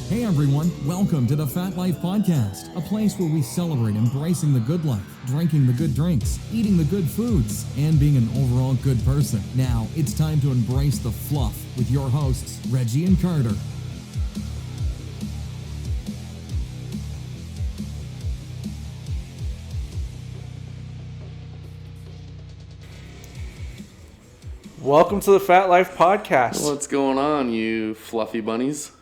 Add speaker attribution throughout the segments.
Speaker 1: Hey everyone, welcome to the Fat Life Podcast, a place where we celebrate embracing the good life, drinking the good drinks, eating the good foods, and being an overall good person. Now, it's time to embrace the fluff with your hosts, Reggie and Carter.
Speaker 2: Welcome to the Fat Life Podcast.
Speaker 3: What's going on, you fluffy bunnies?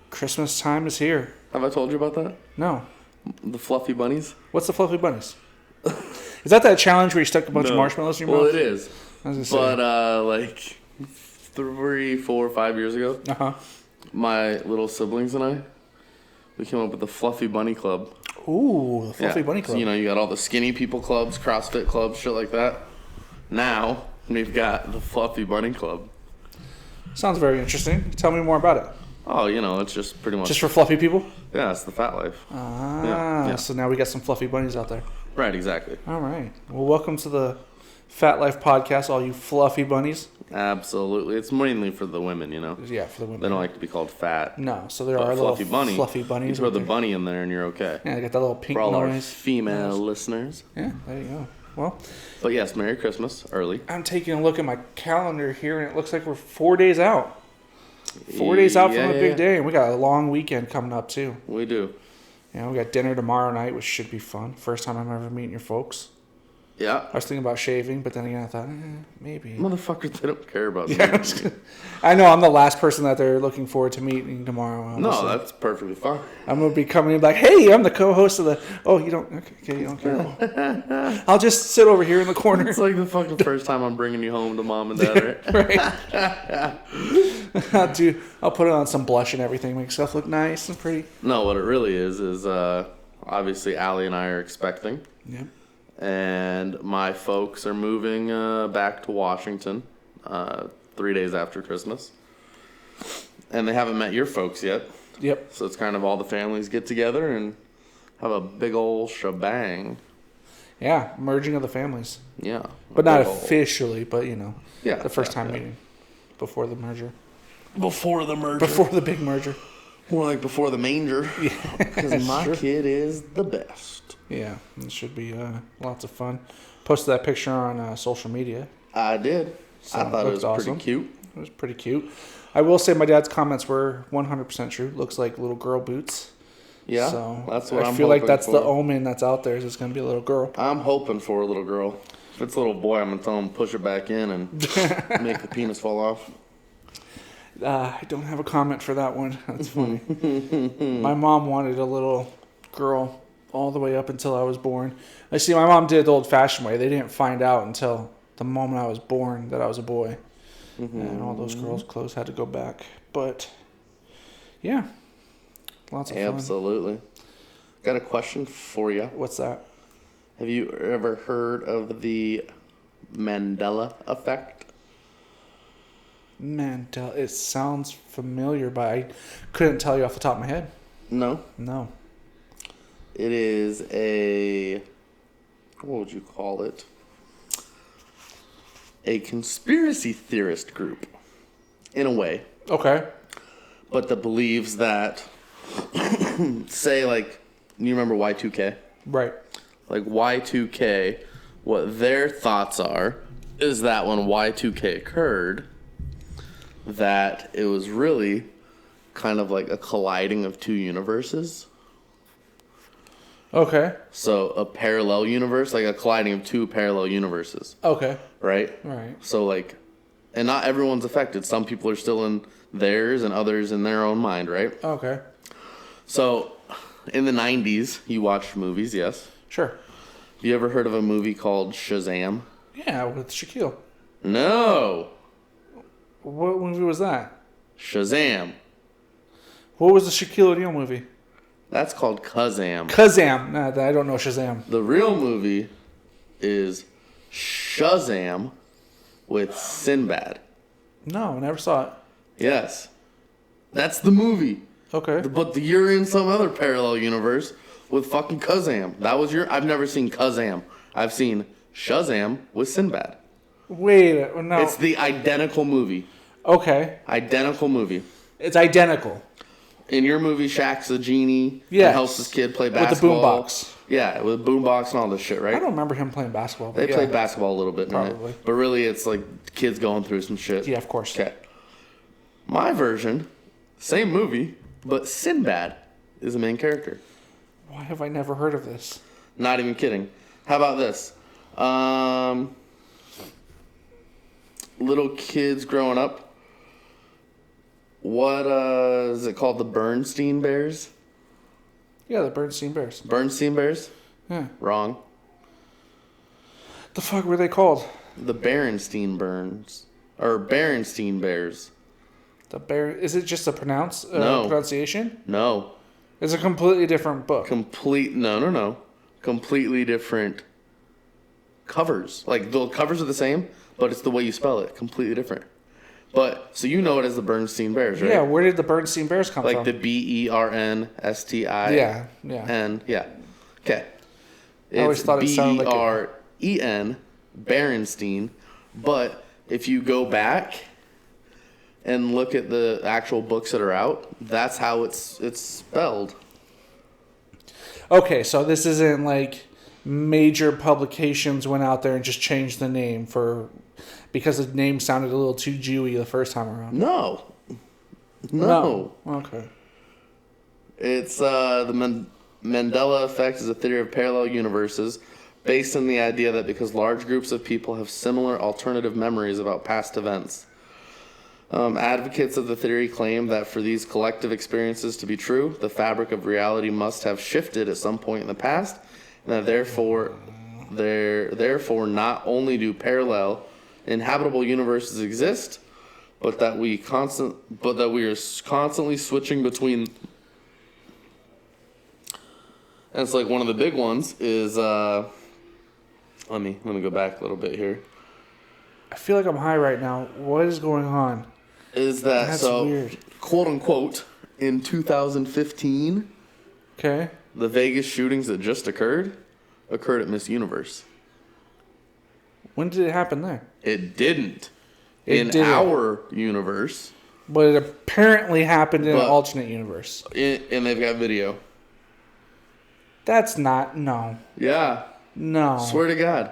Speaker 2: Christmas time is here.
Speaker 3: Have I told you about that?
Speaker 2: No.
Speaker 3: The fluffy bunnies?
Speaker 2: What's the fluffy bunnies? Is that challenge where you stuck a bunch of marshmallows in your mouth?
Speaker 3: Well, it is. But, like 3, 4, 5 years ago, my little siblings and I, we came up with the Fluffy Bunny Club.
Speaker 2: Ooh, the Fluffy Bunny Club.
Speaker 3: So, you got all the skinny people clubs, CrossFit clubs, shit like that. Now, we've got the Fluffy Bunny Club.
Speaker 2: Sounds very interesting. Tell me more about it.
Speaker 3: Oh, it's just pretty much...
Speaker 2: Just for fluffy people?
Speaker 3: Yeah, it's the Fat Life.
Speaker 2: Yeah. So now we got some fluffy bunnies out there.
Speaker 3: Right, exactly.
Speaker 2: All right. Well, welcome to the Fat Life Podcast, all you fluffy bunnies.
Speaker 3: Absolutely. It's mainly for the women,
Speaker 2: Yeah, for the women.
Speaker 3: They don't like to be called fat.
Speaker 2: No, so there are little fluffy bunnies.
Speaker 3: You throw the bunny in there and you're okay.
Speaker 2: Yeah, they got that little pink
Speaker 3: for all
Speaker 2: noise.
Speaker 3: our female listeners.
Speaker 2: Yeah, there you go. Well,
Speaker 3: but yes, Merry Christmas early.
Speaker 2: I'm taking a look at my calendar here, and it looks like we're 4 days out. 4 days out from a big day, and we got a long weekend coming up too.
Speaker 3: We do.
Speaker 2: We got dinner tomorrow night, which should be fun. First time I'm ever meeting your folks.
Speaker 3: Yeah.
Speaker 2: I was thinking about shaving, but then again I thought, maybe.
Speaker 3: Motherfuckers, they don't care about me.
Speaker 2: I know, I'm the last person that they're looking forward to meeting tomorrow. Honestly.
Speaker 3: No, that's perfectly fine.
Speaker 2: I'm going to be coming in like, hey, I'm the co-host of the... Oh, you don't... Okay, you don't care. I'll just sit over here in the corner.
Speaker 3: It's like the fucking first time I'm bringing you home to mom and dad,
Speaker 2: right? I'll put it on some blush and everything, make stuff look nice and pretty.
Speaker 3: No, what it really is obviously Allie and I are expecting.
Speaker 2: Yep.
Speaker 3: And my folks are moving back to Washington 3 days after Christmas. And they haven't met your folks yet.
Speaker 2: Yep.
Speaker 3: So it's kind of all the families get together and have a big old shebang.
Speaker 2: Yeah, merging of the families.
Speaker 3: Yeah.
Speaker 2: But not officially, but,
Speaker 3: yeah,
Speaker 2: the first time meeting before the merger.
Speaker 3: Before the merger.
Speaker 2: Before the big merger.
Speaker 3: More like before the manger. Yeah. Because my kid is the best.
Speaker 2: Yeah, it should be lots of fun. Posted that picture on social media.
Speaker 3: I did.
Speaker 2: So
Speaker 3: I thought it was
Speaker 2: awesome.
Speaker 3: pretty cute.
Speaker 2: It was pretty cute. I will say my dad's comments were 100% true. Looks like little girl boots.
Speaker 3: Yeah,
Speaker 2: so
Speaker 3: that's what
Speaker 2: I
Speaker 3: I'm
Speaker 2: feel like
Speaker 3: hoping
Speaker 2: that's
Speaker 3: for.
Speaker 2: the omen that's out there. Is it's going to be a little girl.
Speaker 3: I'm hoping for a little girl. If it's a little boy, I'm going to tell him to push it back in and make the penis fall off.
Speaker 2: I don't have a comment for that one. That's funny. My mom wanted a little girl all the way up until I was born. I see my mom did it the old-fashioned way. They didn't find out until the moment I was born that I was a boy. Mm-hmm. And all those girls' clothes had to go back. But, yeah. Lots of fun.
Speaker 3: Absolutely. Got a question for you.
Speaker 2: What's that?
Speaker 3: Have you ever heard of the Mandela Effect?
Speaker 2: Mandela. It sounds familiar, but I couldn't tell you off the top of my head.
Speaker 3: No?
Speaker 2: No.
Speaker 3: It is what would you call it? A conspiracy theorist group, in a way.
Speaker 2: Okay.
Speaker 3: But that believes that, say, like, you remember Y2K?
Speaker 2: Right.
Speaker 3: Like Y2K, what their thoughts are is that when Y2K occurred, that it was really kind of like a colliding of two universes.
Speaker 2: Okay.
Speaker 3: So a parallel universe, like a colliding of two parallel universes.
Speaker 2: Okay.
Speaker 3: Right?
Speaker 2: Right.
Speaker 3: So like, and not everyone's affected. Some people are still in theirs and others in their own mind, right?
Speaker 2: Okay.
Speaker 3: So in the 90s, you watched movies, yes?
Speaker 2: Sure.
Speaker 3: Have you ever heard of a movie called Shazam?
Speaker 2: Yeah, with Shaquille.
Speaker 3: No.
Speaker 2: What movie was that?
Speaker 3: Shazam.
Speaker 2: What was the Shaquille O'Neal movie?
Speaker 3: That's called Kazam.
Speaker 2: Kazam. Nah, I don't know Shazam.
Speaker 3: The real movie is Shazam with Sinbad.
Speaker 2: No, I never saw it.
Speaker 3: Yes. That's the movie.
Speaker 2: Okay.
Speaker 3: But you're in some other parallel universe with fucking Kazam. That was I've never seen Kazam. I've seen Shazam with Sinbad.
Speaker 2: Wait, no.
Speaker 3: It's the identical movie.
Speaker 2: Okay.
Speaker 3: Identical movie.
Speaker 2: It's identical.
Speaker 3: In your movie, Shaq's a genie.
Speaker 2: Yeah.
Speaker 3: That helps his kid play basketball.
Speaker 2: With the boombox.
Speaker 3: Yeah, with boombox and all this shit, right?
Speaker 2: I don't remember him playing basketball.
Speaker 3: They played basketball a little bit,
Speaker 2: Probably.
Speaker 3: But really, it's like kids going through some shit.
Speaker 2: Yeah, of course.
Speaker 3: Okay. My version, same movie, but Sinbad is the main character.
Speaker 2: Why have I never heard of this?
Speaker 3: Not even kidding. How about this? Little kids growing up. What is it called? The Bernstein Bears?
Speaker 2: Yeah, the Bernstein Bears.
Speaker 3: Bernstein Bears?
Speaker 2: Yeah.
Speaker 3: Wrong.
Speaker 2: The fuck were they called?
Speaker 3: The Berenstein Bears.
Speaker 2: The bear. Is it just a
Speaker 3: No.
Speaker 2: pronunciation?
Speaker 3: No.
Speaker 2: It's a completely different book.
Speaker 3: No. Completely different covers. Like, the covers are the same, but it's the way you spell it. Completely different. But, so you know it as the Bernstein Bears, right?
Speaker 2: Yeah, where did the Bernstein Bears come from?
Speaker 3: Like the BERNSTI.
Speaker 2: Yeah.
Speaker 3: And, yeah. Okay.
Speaker 2: I always thought it sounded like
Speaker 3: BEREN, Berenstein. But if you go back and look at the actual books that are out, that's how it's spelled.
Speaker 2: Okay, so this isn't like major publications went out there and just changed the name because the name sounded a little too Jewy the first time around.
Speaker 3: No.
Speaker 2: Okay.
Speaker 3: It's the Mandela Effect is a theory of parallel universes based on the idea that because large groups of people have similar alternative memories about past events. Advocates of the theory claim that for these collective experiences to be true, the fabric of reality must have shifted at some point in the past, and that therefore not only do parallel inhabitable universes exist, but that we are constantly switching between. And it's like one of the big ones is let me go back a little bit here.
Speaker 2: I feel like I'm high right now. What is going on?
Speaker 3: Is that
Speaker 2: That's
Speaker 3: so?
Speaker 2: Weird.
Speaker 3: Quote unquote, in 2015,
Speaker 2: Okay.
Speaker 3: the Vegas shootings that just occurred at Miss Universe.
Speaker 2: When did it happen there?
Speaker 3: It didn't.
Speaker 2: It
Speaker 3: in our universe.
Speaker 2: But it apparently happened in an alternate universe.
Speaker 3: And they've got video.
Speaker 2: That's not... No.
Speaker 3: Yeah.
Speaker 2: No.
Speaker 3: Swear to God.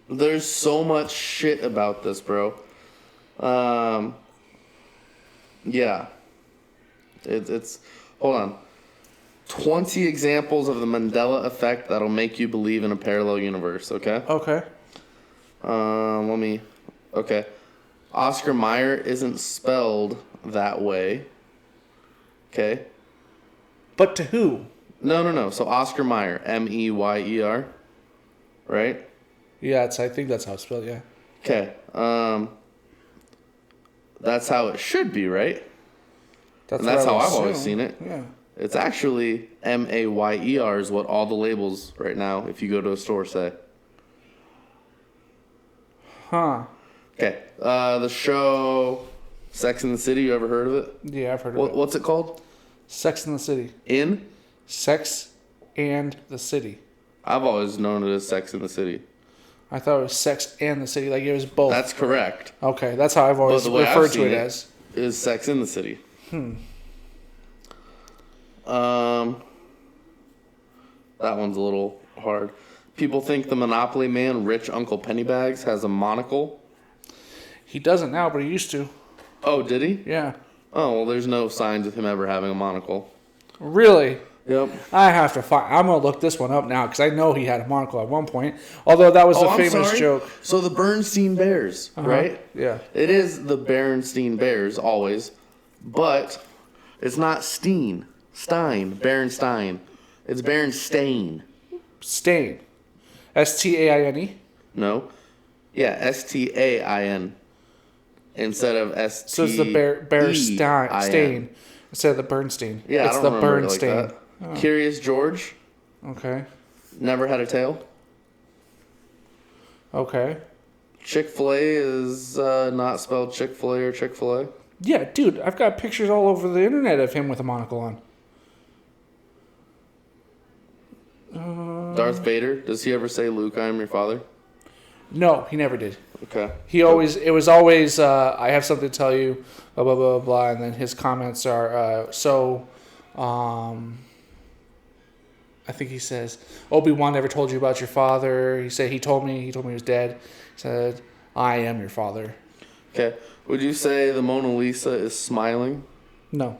Speaker 3: There's so much shit about this, bro. Yeah. It's... Hold on. 20 examples of the Mandela Effect that'll make you believe in a parallel universe, okay?
Speaker 2: Okay.
Speaker 3: Okay. Oscar Mayer isn't spelled that way. Okay?
Speaker 2: But to who?
Speaker 3: No. So Oscar Mayer, Meyer, right?
Speaker 2: Yeah, I think that's how it's spelled, yeah.
Speaker 3: Okay. That's how it should be, right? And that's how I've always seen it.
Speaker 2: Yeah.
Speaker 3: It's actually Mayer is what all the labels right now, if you go to a store, say.
Speaker 2: Huh.
Speaker 3: Okay. The show Sex and the City, you ever heard of it?
Speaker 2: Yeah, I've heard of it.
Speaker 3: What's it called?
Speaker 2: Sex and the City.
Speaker 3: In?
Speaker 2: Sex and the City.
Speaker 3: I've always known it as Sex and the City.
Speaker 2: I thought it was Sex and the City, like it was both.
Speaker 3: That's correct.
Speaker 2: Okay, that's how I've always referred to it as.
Speaker 3: Is Sex in the City. That one's a little hard. People think the Monopoly man, rich Uncle Pennybags, has a monocle.
Speaker 2: He doesn't now, but he used to.
Speaker 3: Oh, did he?
Speaker 2: Yeah.
Speaker 3: Oh, well, there's no signs of him ever having a monocle.
Speaker 2: Really?
Speaker 3: Yep.
Speaker 2: I have to find... I'm going to look this one up now, because I know he had a monocle at one point. Although that was a famous joke.
Speaker 3: So the Bernstein Bears, right?
Speaker 2: Yeah.
Speaker 3: It is the Berenstein Bears, always. But it's not Berenstein. It's Berenstain.
Speaker 2: Stain. S-T-A-I-N-E?
Speaker 3: No. Yeah, S-T-A-I-N. Instead of S-T-E-I-N.
Speaker 2: So it's the Berenstein instead of the Bernstein.
Speaker 3: Yeah,
Speaker 2: it's
Speaker 3: I don't
Speaker 2: the
Speaker 3: remember
Speaker 2: Bernstein.
Speaker 3: it like that. Oh. Curious George.
Speaker 2: Okay.
Speaker 3: Never had a tail.
Speaker 2: Okay.
Speaker 3: Chick-fil-A is not spelled Chick-fil-A or Chick-fil-A.
Speaker 2: Yeah, dude, I've got pictures all over the internet of him with a monocle on.
Speaker 3: Darth Vader, does he ever say, Luke, I am your father?
Speaker 2: No, he never did.
Speaker 3: Okay.
Speaker 2: It was always, I have something to tell you, blah, blah, blah, blah, and then his comments are, I think he says, Obi-Wan never told you about your father. He said, he told me he was dead. He said, I am your father.
Speaker 3: Okay. Would you say the Mona Lisa is smiling?
Speaker 2: No.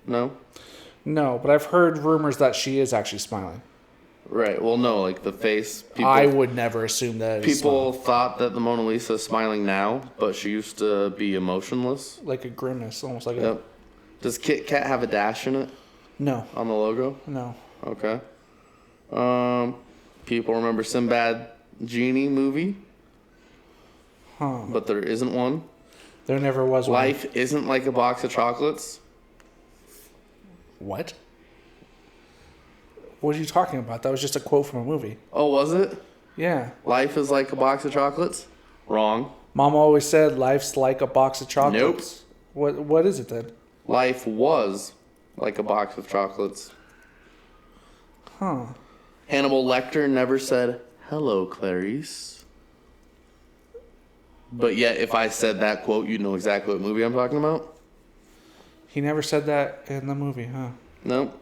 Speaker 3: No?
Speaker 2: No, but I've heard rumors that she is actually smiling.
Speaker 3: Right. Well, no, like the face. People,
Speaker 2: I would never assume that.
Speaker 3: People thought that the Mona Lisa is smiling now, but she used to be emotionless.
Speaker 2: Like a grimace, almost like
Speaker 3: Yep. Does Kit Kat have a dash in it?
Speaker 2: No.
Speaker 3: On the logo?
Speaker 2: No.
Speaker 3: Okay. People remember Sinbad Genie movie?
Speaker 2: Huh.
Speaker 3: But there isn't one.
Speaker 2: There never was one.
Speaker 3: Life isn't like a box of chocolates.
Speaker 2: What? What are you talking about? That was just a quote from a movie.
Speaker 3: Oh, was it?
Speaker 2: Yeah.
Speaker 3: Life is like a box of chocolates? Wrong.
Speaker 2: Mom always said life's like a box of chocolates. Nope. What is it then?
Speaker 3: Life was like a box of chocolates.
Speaker 2: Huh.
Speaker 3: Hannibal Lecter never said, hello, Clarice. But yet, if I said that quote, you'd know exactly what movie I'm talking about?
Speaker 2: He never said that in the movie, huh?
Speaker 3: Nope.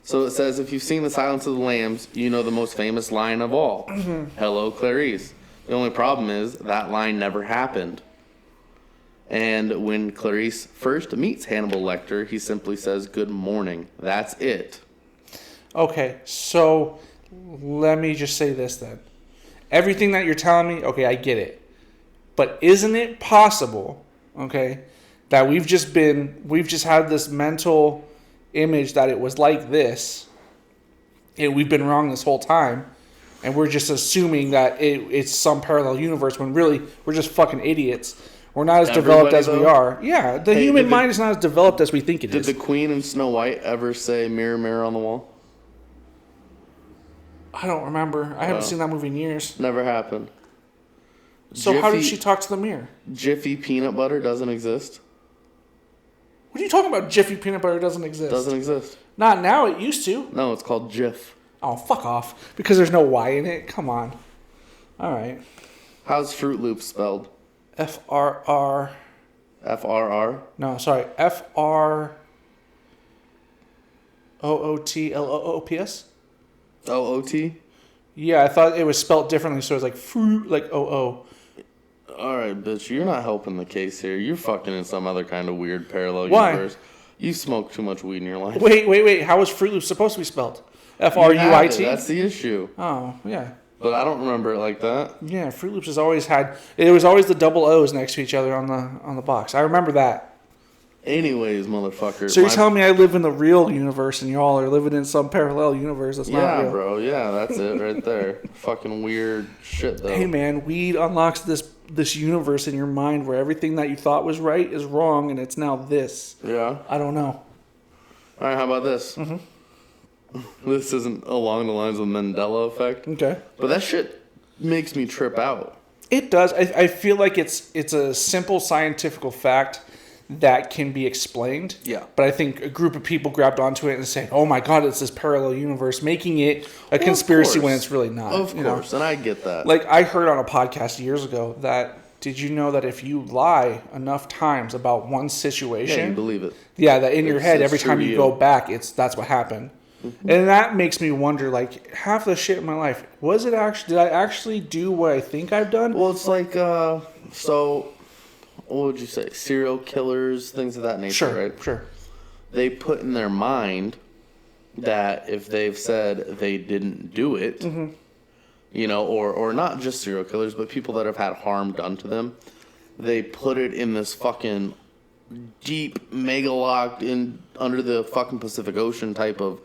Speaker 3: So it says, if you've seen The Silence of the Lambs, you know the most famous line of all. Hello, Clarice. The only problem is that line never happened. And when Clarice first meets Hannibal Lecter, he simply says, good morning. That's it.
Speaker 2: Okay, so let me just say this then. Everything that you're telling me, okay, I get it. But isn't it possible, okay, that we've just had this mental image that it was like this, and we've been wrong this whole time, and we're just assuming that it's some parallel universe when really we're just fucking idiots. We're not as developed as we are. Yeah, the human mind is not as developed as we think it is.
Speaker 3: Did the Queen in Snow White ever say, mirror, mirror on the wall?
Speaker 2: I don't remember. I haven't seen that movie in years.
Speaker 3: Never happened.
Speaker 2: So how did she talk to the mirror?
Speaker 3: Jiffy peanut butter doesn't exist.
Speaker 2: What are you talking about? Jiffy peanut butter doesn't exist.
Speaker 3: Doesn't exist.
Speaker 2: Not now. It used to.
Speaker 3: No, it's called Jif.
Speaker 2: Oh, fuck off. Because there's no Y in it? Come on. All right.
Speaker 3: How's Fruit Loops spelled?
Speaker 2: F-R-R.
Speaker 3: F-R-R?
Speaker 2: No, sorry. F-R-O-O-T-L-O-O-P-S?
Speaker 3: O-O-T?
Speaker 2: Yeah, I thought it was spelled differently, so it was like fruit, like O-O.
Speaker 3: Alright, bitch, you're not helping the case here. You're fucking in some other kind of weird parallel
Speaker 2: Why?
Speaker 3: universe. You smoke too much weed in your life.
Speaker 2: Wait. How was Fruit Loops supposed to be spelled? F-R-U-I-T?
Speaker 3: That's the issue.
Speaker 2: Oh, yeah.
Speaker 3: But I don't remember it like that.
Speaker 2: Yeah, Fruit Loops has always had... It was always the double O's next to each other on the box. I remember that.
Speaker 3: Anyways, motherfucker.
Speaker 2: So you're telling me I live in the real universe and y'all are living in some parallel universe that's not real?
Speaker 3: Yeah, bro. Yeah, that's it right there. Fucking weird shit, though.
Speaker 2: Hey, man, weed unlocks this universe in your mind where everything that you thought was right is wrong and it's now this.
Speaker 3: Yeah.
Speaker 2: I don't know.
Speaker 3: All right, how about this? Mm-hmm. This isn't along the lines of Mandela Effect.
Speaker 2: Okay.
Speaker 3: But that shit makes me trip out.
Speaker 2: It does. I feel like it's a simple scientific fact that can be explained.
Speaker 3: Yeah.
Speaker 2: But I think a group of people grabbed onto it and said, oh my God, it's this parallel universe, making it a conspiracy when it's really not.
Speaker 3: Of course, and I get that.
Speaker 2: Like, I heard on a podcast years ago that, did you know that if you lie enough times about one situation...
Speaker 3: Yeah, you believe it.
Speaker 2: Yeah, that in your head, every time you go back, that's what happened. Mm-hmm. And that makes me wonder, like, half the shit in my life, did I actually do what I think I've done?
Speaker 3: Well, it's like, what would you say? Serial killers, things of that nature, right?
Speaker 2: Sure.
Speaker 3: They put in their mind that if they've said they didn't do it, mm-hmm. you know, or not just serial killers, but people that have had harm done to them, they put it in this fucking deep, mega locked in under the fucking Pacific Ocean type of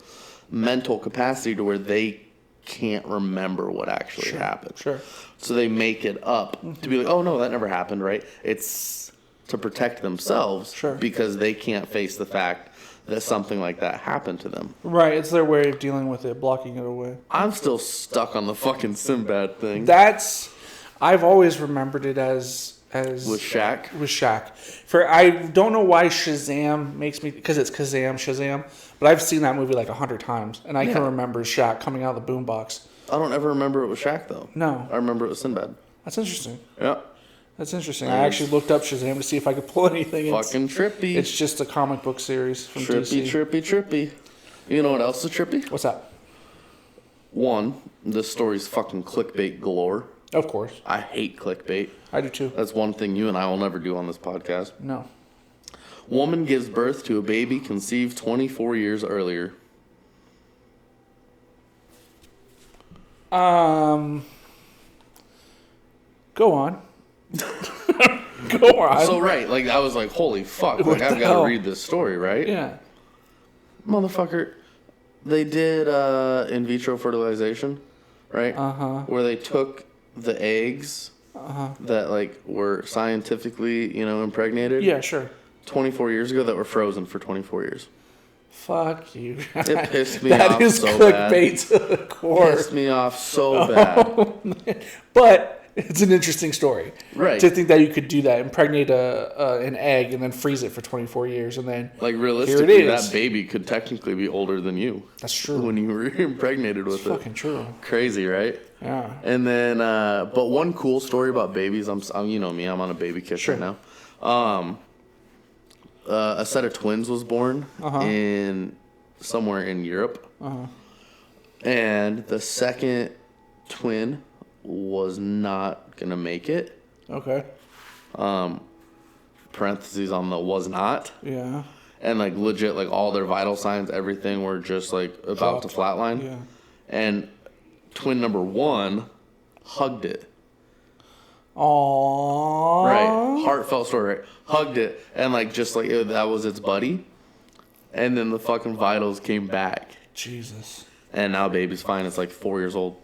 Speaker 3: mental capacity to where they can't remember what actually happened.
Speaker 2: Sure.
Speaker 3: So they make it up to be like, oh no, that never happened, right? It's to protect themselves because they can't face the fact that something like that happened to them.
Speaker 2: Right, it's their way of dealing with it, blocking it away.
Speaker 3: I'm still stuck on the fucking Sinbad thing.
Speaker 2: I've always remembered it as
Speaker 3: with Shaq.
Speaker 2: With Shaq. I don't know why Shazam makes me, because it's Shazam, but I've seen that movie like 100 times, and I can remember Shaq coming out of the boombox.
Speaker 3: I don't ever remember it was Shaq though.
Speaker 2: No,
Speaker 3: I remember it was Sinbad.
Speaker 2: That's interesting.
Speaker 3: Yeah.
Speaker 2: That's interesting. I actually looked up Shazam to see if I could pull anything.
Speaker 3: Fucking trippy.
Speaker 2: It's just a comic book series from
Speaker 3: trippy,
Speaker 2: DC.
Speaker 3: Trippy. You know what else is trippy?
Speaker 2: What's that?
Speaker 3: One, this story's fucking clickbait galore.
Speaker 2: Of course.
Speaker 3: I hate clickbait.
Speaker 2: I do too.
Speaker 3: That's one thing you and I will never do on this podcast.
Speaker 2: No.
Speaker 3: Woman gives birth to a baby conceived 24 years earlier.
Speaker 2: Go on. Go on.
Speaker 3: So, right, like, I was like, holy fuck,
Speaker 2: What
Speaker 3: like, I've
Speaker 2: the
Speaker 3: got to
Speaker 2: hell?
Speaker 3: read this story, right?
Speaker 2: Yeah.
Speaker 3: Motherfucker, they did in vitro fertilization, right?
Speaker 2: Uh-huh.
Speaker 3: Where they took the eggs that, like, were scientifically, impregnated.
Speaker 2: Yeah, sure.
Speaker 3: 24 years ago that were frozen for 24 years.
Speaker 2: Fuck you.
Speaker 3: It pissed me
Speaker 2: That
Speaker 3: off
Speaker 2: is
Speaker 3: so
Speaker 2: clickbait to the core.
Speaker 3: Pissed me off so bad.
Speaker 2: But it's an interesting story.
Speaker 3: Right.
Speaker 2: To think that you could do that, impregnate an egg and then freeze it for 24 years and then
Speaker 3: Like,
Speaker 2: here
Speaker 3: realistically,
Speaker 2: it is.
Speaker 3: that baby could technically be older than you.
Speaker 2: That's true.
Speaker 3: When you were impregnated with
Speaker 2: It's
Speaker 3: it.
Speaker 2: fucking true.
Speaker 3: Crazy, right?
Speaker 2: Yeah.
Speaker 3: And then, but one cool story about babies, I'm you know me, I'm on a baby kick
Speaker 2: Sure.
Speaker 3: right now. A set of twins was born in somewhere in Europe. And the second twin was not going to make it.
Speaker 2: Okay.
Speaker 3: Parentheses on the was not.
Speaker 2: Yeah.
Speaker 3: And like legit, like all their vital signs, everything were just like about to flatline.
Speaker 2: Yeah.
Speaker 3: And twin number one hugged it.
Speaker 2: Aww.
Speaker 3: Right. Heartfelt story, right? Hugged it. And like just like that was its buddy. And then the fucking vitals came back.
Speaker 2: Jesus.
Speaker 3: And now baby's fine. It's like 4 years old.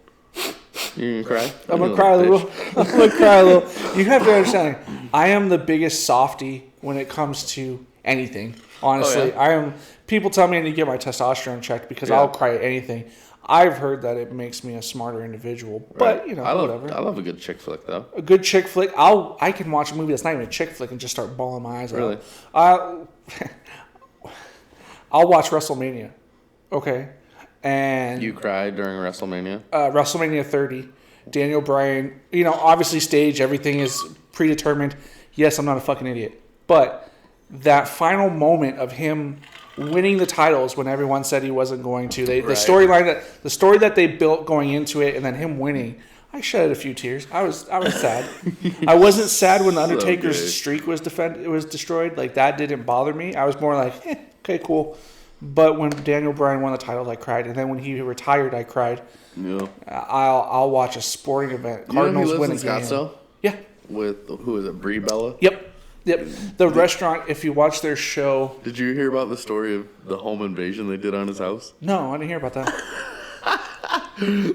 Speaker 3: You gonna cry?
Speaker 2: I'm gonna cry a little. I'm gonna cry a little. You have to understand, I am the biggest softie when it comes to anything. Honestly,
Speaker 3: Oh, yeah?
Speaker 2: I am. People tell me I need to get my testosterone checked because
Speaker 3: Yeah.
Speaker 2: I'll cry at anything. I've heard that it makes me a smarter individual, but
Speaker 3: Right. I
Speaker 2: whatever.
Speaker 3: love a good chick flick though.
Speaker 2: A good chick flick. I can watch a movie that's not even a chick flick and just start bawling my eyes
Speaker 3: Really?
Speaker 2: out. I'll watch WrestleMania. Okay. And
Speaker 3: You cried during WrestleMania?
Speaker 2: WrestleMania 30, Daniel Bryan, obviously stage, everything is predetermined. Yes, I'm not a fucking idiot. But that final moment of him winning the titles when everyone said he wasn't going to, the storyline the story that they built going into it, and then him winning, I shed a few tears. I was sad. I wasn't sad when the Undertaker's
Speaker 3: good.
Speaker 2: streak was destroyed. Like, that didn't bother me. I was more like, okay, cool. But when Daniel Bryan won the title, I cried, and then when he retired, I cried.
Speaker 3: Yeah.
Speaker 2: I'll watch a sporting event. Cardinals
Speaker 3: he
Speaker 2: win
Speaker 3: lives in
Speaker 2: a game.
Speaker 3: Scottsdale?
Speaker 2: Yeah.
Speaker 3: With, who is it, Brie Bella?
Speaker 2: Yep. The restaurant, if you watch their show.
Speaker 3: Did you hear about the story of the home invasion they did on his house?
Speaker 2: No, I didn't hear about that.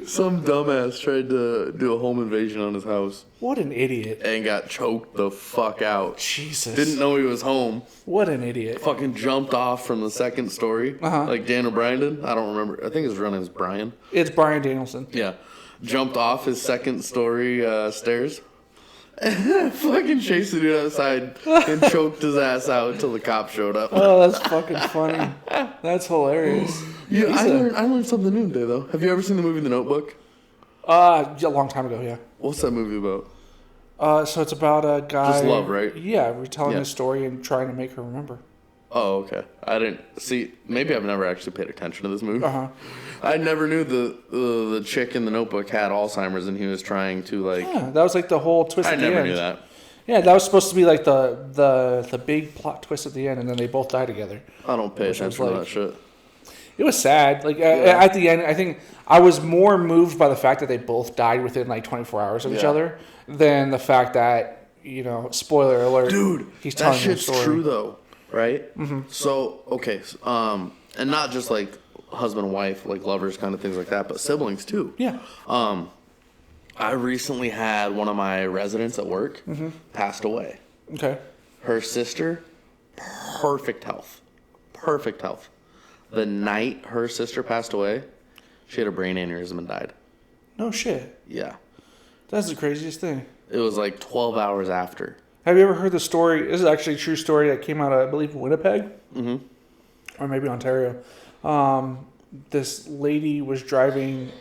Speaker 3: Some dumbass tried to do a home invasion on his house
Speaker 2: What an idiot.
Speaker 3: and got choked the fuck out.
Speaker 2: Jesus.
Speaker 3: Didn't know he was home.
Speaker 2: What an idiot.
Speaker 3: Fucking jumped off from the second story. Like Daniel Bryan did. I don't remember. I think his real name is Brian.
Speaker 2: It's Bryan Danielson.
Speaker 3: Yeah. Jumped off his second story stairs. Fucking chased the dude outside and choked his ass out until the cop showed up.
Speaker 2: Oh, that's fucking funny. That's hilarious.
Speaker 3: Yeah, I learned something new today, though. Have you ever seen the movie The Notebook?
Speaker 2: A long time ago, yeah.
Speaker 3: What's that movie about?
Speaker 2: So it's about a guy.
Speaker 3: Just love, right?
Speaker 2: Yeah, retelling
Speaker 3: Yeah.
Speaker 2: his story and trying to make her remember.
Speaker 3: Oh, okay. I didn't see. Maybe I've never actually paid attention to this movie.
Speaker 2: Uh-huh.
Speaker 3: I never knew the chick in The Notebook had Alzheimer's and he was trying to like.
Speaker 2: Yeah, that was like the whole twist
Speaker 3: I
Speaker 2: at the
Speaker 3: never
Speaker 2: end.
Speaker 3: knew that.
Speaker 2: Yeah, that was supposed to be like the big plot twist at the end, and then they both die together.
Speaker 3: I don't pay
Speaker 2: Which was
Speaker 3: attention to
Speaker 2: like-
Speaker 3: that shit.
Speaker 2: It was sad. Like at the end, I think I was more moved by the fact that they both died within like 24 hours of each
Speaker 3: Yeah.
Speaker 2: other than the fact that, spoiler alert,
Speaker 3: Dude,
Speaker 2: he's
Speaker 3: that
Speaker 2: telling
Speaker 3: shit's
Speaker 2: the story.
Speaker 3: true though, right? Mm-hmm. So okay, and not just like husband and wife, like lovers, kind of things like that, but siblings too.
Speaker 2: Yeah.
Speaker 3: I recently had one of my residents at work passed away.
Speaker 2: Okay.
Speaker 3: Her sister, perfect health. Perfect health. The night her sister passed away, she had a brain aneurysm and died.
Speaker 2: No shit.
Speaker 3: Yeah.
Speaker 2: That's the craziest thing.
Speaker 3: It was like 12 hours after.
Speaker 2: Have you ever heard the story? This is actually a true story that came out of, I believe, Winnipeg. Mm-hmm. Or maybe Ontario. This lady was driving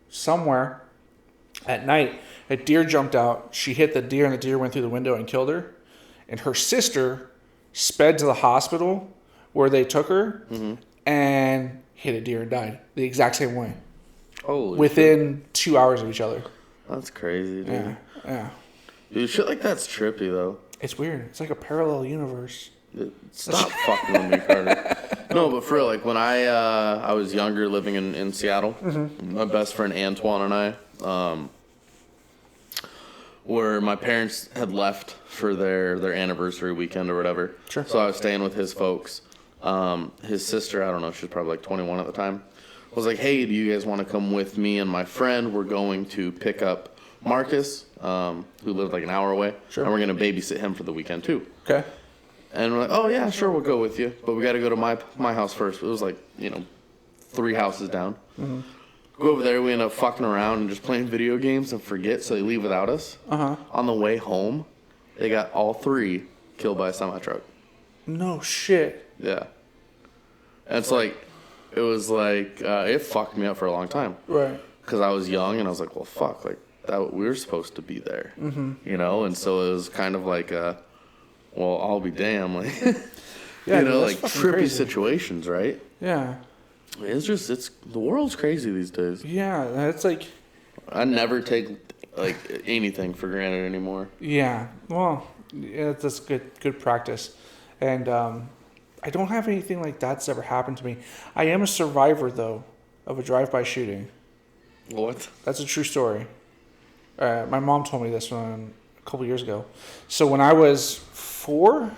Speaker 2: somewhere, At night, a deer jumped out. She hit the deer, and the deer went through the window and killed her. And her sister sped to the hospital where they took her and hit a deer and died the exact same way.
Speaker 3: Holy
Speaker 2: within 2 hours of each other.
Speaker 3: That's crazy, dude.
Speaker 2: Yeah.
Speaker 3: Dude, shit like that's trippy, though.
Speaker 2: It's weird. It's like a parallel universe.
Speaker 3: Stop fucking with me, Carter. No, but for real, like when I was younger, living in Seattle, my best friend Antoine and I, where my parents had left for their anniversary weekend or whatever.
Speaker 2: Sure.
Speaker 3: So I was staying with his folks. His sister, I don't know, she was probably like 21 at the time, was like, hey, do you guys want to come with me and my friend? We're going to pick up Marcus, who lived like an hour away.
Speaker 2: Sure.
Speaker 3: And we're going to babysit him for the weekend too.
Speaker 2: Okay.
Speaker 3: And we're like, oh yeah, sure, we'll go with you. But we got to go to my house first. It was like, 3 houses down. Mm-hmm. Go over there, we end up fucking around and just playing video games and forget, so they leave without us. Uh-huh. On the way home, they got all 3 killed by a semi-truck.
Speaker 2: No shit.
Speaker 3: Yeah. And it's like, it was like, it fucked me up for a long time.
Speaker 2: Right.
Speaker 3: Because I was young and I was like, well, fuck, like, that we were supposed to be there. Mm-hmm. And so it was kind of like, well, I'll be damned. Like,
Speaker 2: yeah,
Speaker 3: like trippy
Speaker 2: crazy
Speaker 3: situations, right?
Speaker 2: Yeah.
Speaker 3: It's the world's crazy these days.
Speaker 2: Yeah, it's like,
Speaker 3: I never take like anything for granted anymore.
Speaker 2: Yeah, well, yeah, that's good practice, and I don't have anything like that's ever happened to me. I am a survivor though of a drive-by shooting.
Speaker 3: What?
Speaker 2: That's a true story. My mom told me this one a couple years ago. So when I was 4.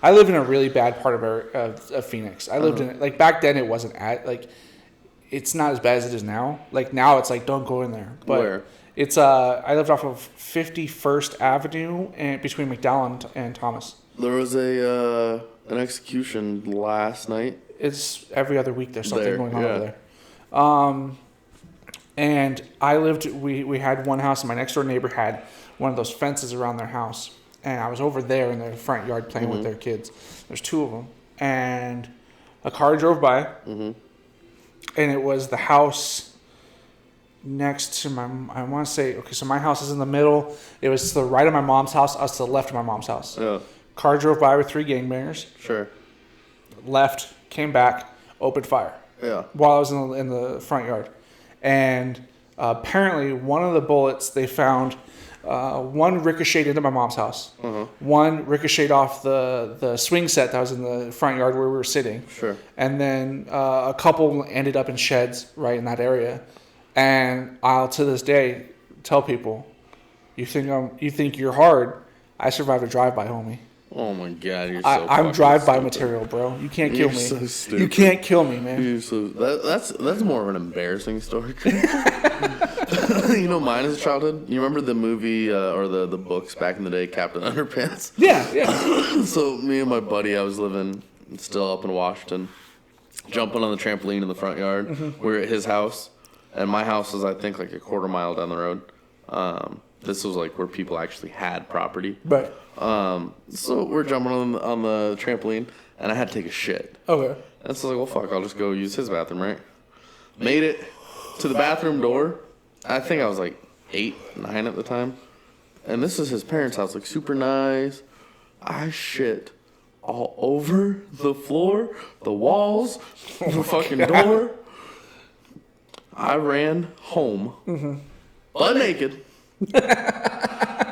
Speaker 2: I live in a really bad part of Phoenix. I lived in it, like back then it wasn't it's not as bad as it is now. Like now it's like don't go in there. But
Speaker 3: where?
Speaker 2: It's I lived off of 51st Avenue and between McDowell and Thomas.
Speaker 3: There was an execution last night.
Speaker 2: It's every other week there's something going on over there. And we had one house and my next door neighbor had one of those fences around their house. And I was over there in their front yard playing with their kids. There's 2 of them. And a car drove by. Mm-hmm. And it was the house next to I want to say, okay, so my house is in the middle. It was to the right of my mom's house. I was to the left of my mom's house.
Speaker 3: Yeah.
Speaker 2: Car drove by with 3 gangbangers.
Speaker 3: Sure.
Speaker 2: Left, came back, opened fire.
Speaker 3: Yeah.
Speaker 2: While I was in the front yard. And apparently one of the bullets they found... one ricocheted into my mom's house. Uh-huh. One ricocheted off the swing set that was in the front yard where we were sitting.
Speaker 3: Sure.
Speaker 2: And then a couple ended up in sheds right in that area. And I'll to this day tell people, you think you're hard? I survived a drive-by, homie.
Speaker 3: Oh my god, you're so
Speaker 2: I'm drive-by
Speaker 3: stupid.
Speaker 2: Material, bro. You can't kill me.
Speaker 3: So stupid.
Speaker 2: You can't kill me, man.
Speaker 3: You're so, that's more of an embarrassing story. Mine as a childhood. You remember the movie or the books back in the day, Captain Underpants?
Speaker 2: Yeah.
Speaker 3: So me and my buddy, I was living still up in Washington, jumping on the trampoline in the front yard. Mm-hmm. We were at his house, and my house was I think like a quarter mile down the road. This was like where people actually had property.
Speaker 2: Right.
Speaker 3: So we're jumping on the trampoline, and I had to take a shit.
Speaker 2: Okay.
Speaker 3: And so I was like, well, fuck, I'll just go use his bathroom, right? Made it to the bathroom door. I think I was like 8, 9 at the time. And this is his parents' house, like super nice. I shit all over the floor, the walls, the fucking door. I ran home, butt naked.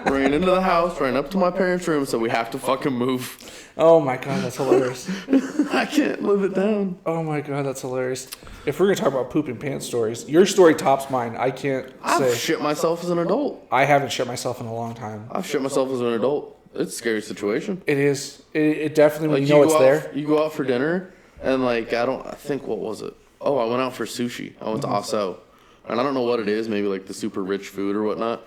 Speaker 3: Ran into the house, ran up to my parents' room, so we have to fucking move.
Speaker 2: Oh my god, that's hilarious.
Speaker 3: I can't live it down.
Speaker 2: Oh my god, that's hilarious. If we're gonna talk about pooping pants stories, your story tops mine. I can't
Speaker 3: I've
Speaker 2: say.
Speaker 3: shit myself as an adult.
Speaker 2: I haven't shit myself in a long time.
Speaker 3: I've shit myself as an adult. It's a scary situation.
Speaker 2: It is. It definitely, when
Speaker 3: Like
Speaker 2: you know it's
Speaker 3: out,
Speaker 2: there.
Speaker 3: You go out for dinner, and like, I think, what was it? Oh, I went out for sushi. I went to Aso. And I don't know what it is, maybe like the super rich food or whatnot.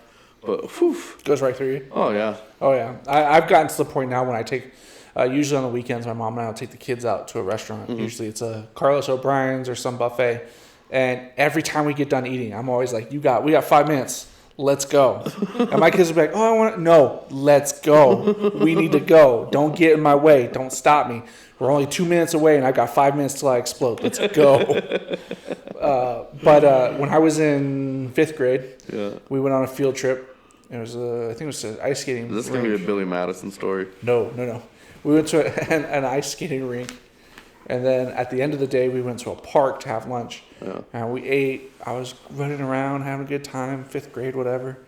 Speaker 3: But, whew.
Speaker 2: Goes right through you.
Speaker 3: Oh, yeah.
Speaker 2: Oh, yeah. I've gotten to the point now when I take, usually on the weekends, my mom and I will take the kids out to a restaurant. Mm-hmm. Usually it's a Carlos O'Brien's or some buffet. And every time we get done eating, I'm always like, we got 5 minutes. let's go. And my kids would be like, oh, I want to. No, let's go. We need to go. Don't get in my way. Don't stop me. We're only 2 minutes away, and I got 5 minutes till I explode. Let's go. But when I was in 5th grade, we went on a field trip. It was, I think it was an ice skating rink.
Speaker 3: Is this going to be a Billy Madison story?
Speaker 2: No. We went to an ice skating rink. And then at the end of the day, we went to a park to have lunch. Yeah. And we ate. I was running around, having a good time, 5th grade, whatever.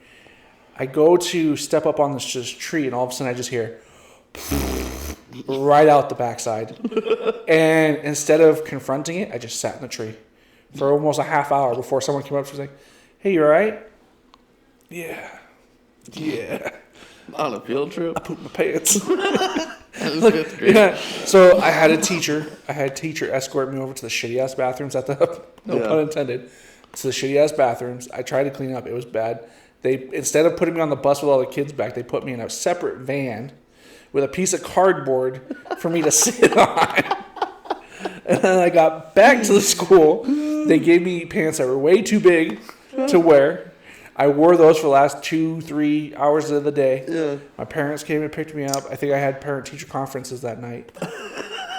Speaker 2: I go to step up on this just tree, and all of a sudden I just hear right out the backside. And instead of confronting it, I just sat in the tree for almost a half hour before someone came up. She was like, hey, you all right? Yeah.
Speaker 3: On a field trip?
Speaker 2: I pooped my pants. Yeah. So I had a teacher escort me over to the shitty ass bathrooms at the pun intended, to the shitty ass bathrooms. I tried to clean up. It was bad. They, instead of putting me on the bus with all the kids back, they put me in a separate van with a piece of cardboard for me to sit on. And then I got back to the school. They gave me pants that were way too big to wear. I wore those for the last 2-3 hours of the day. Yeah. My parents came and picked me up. I think I had parent-teacher conferences that night.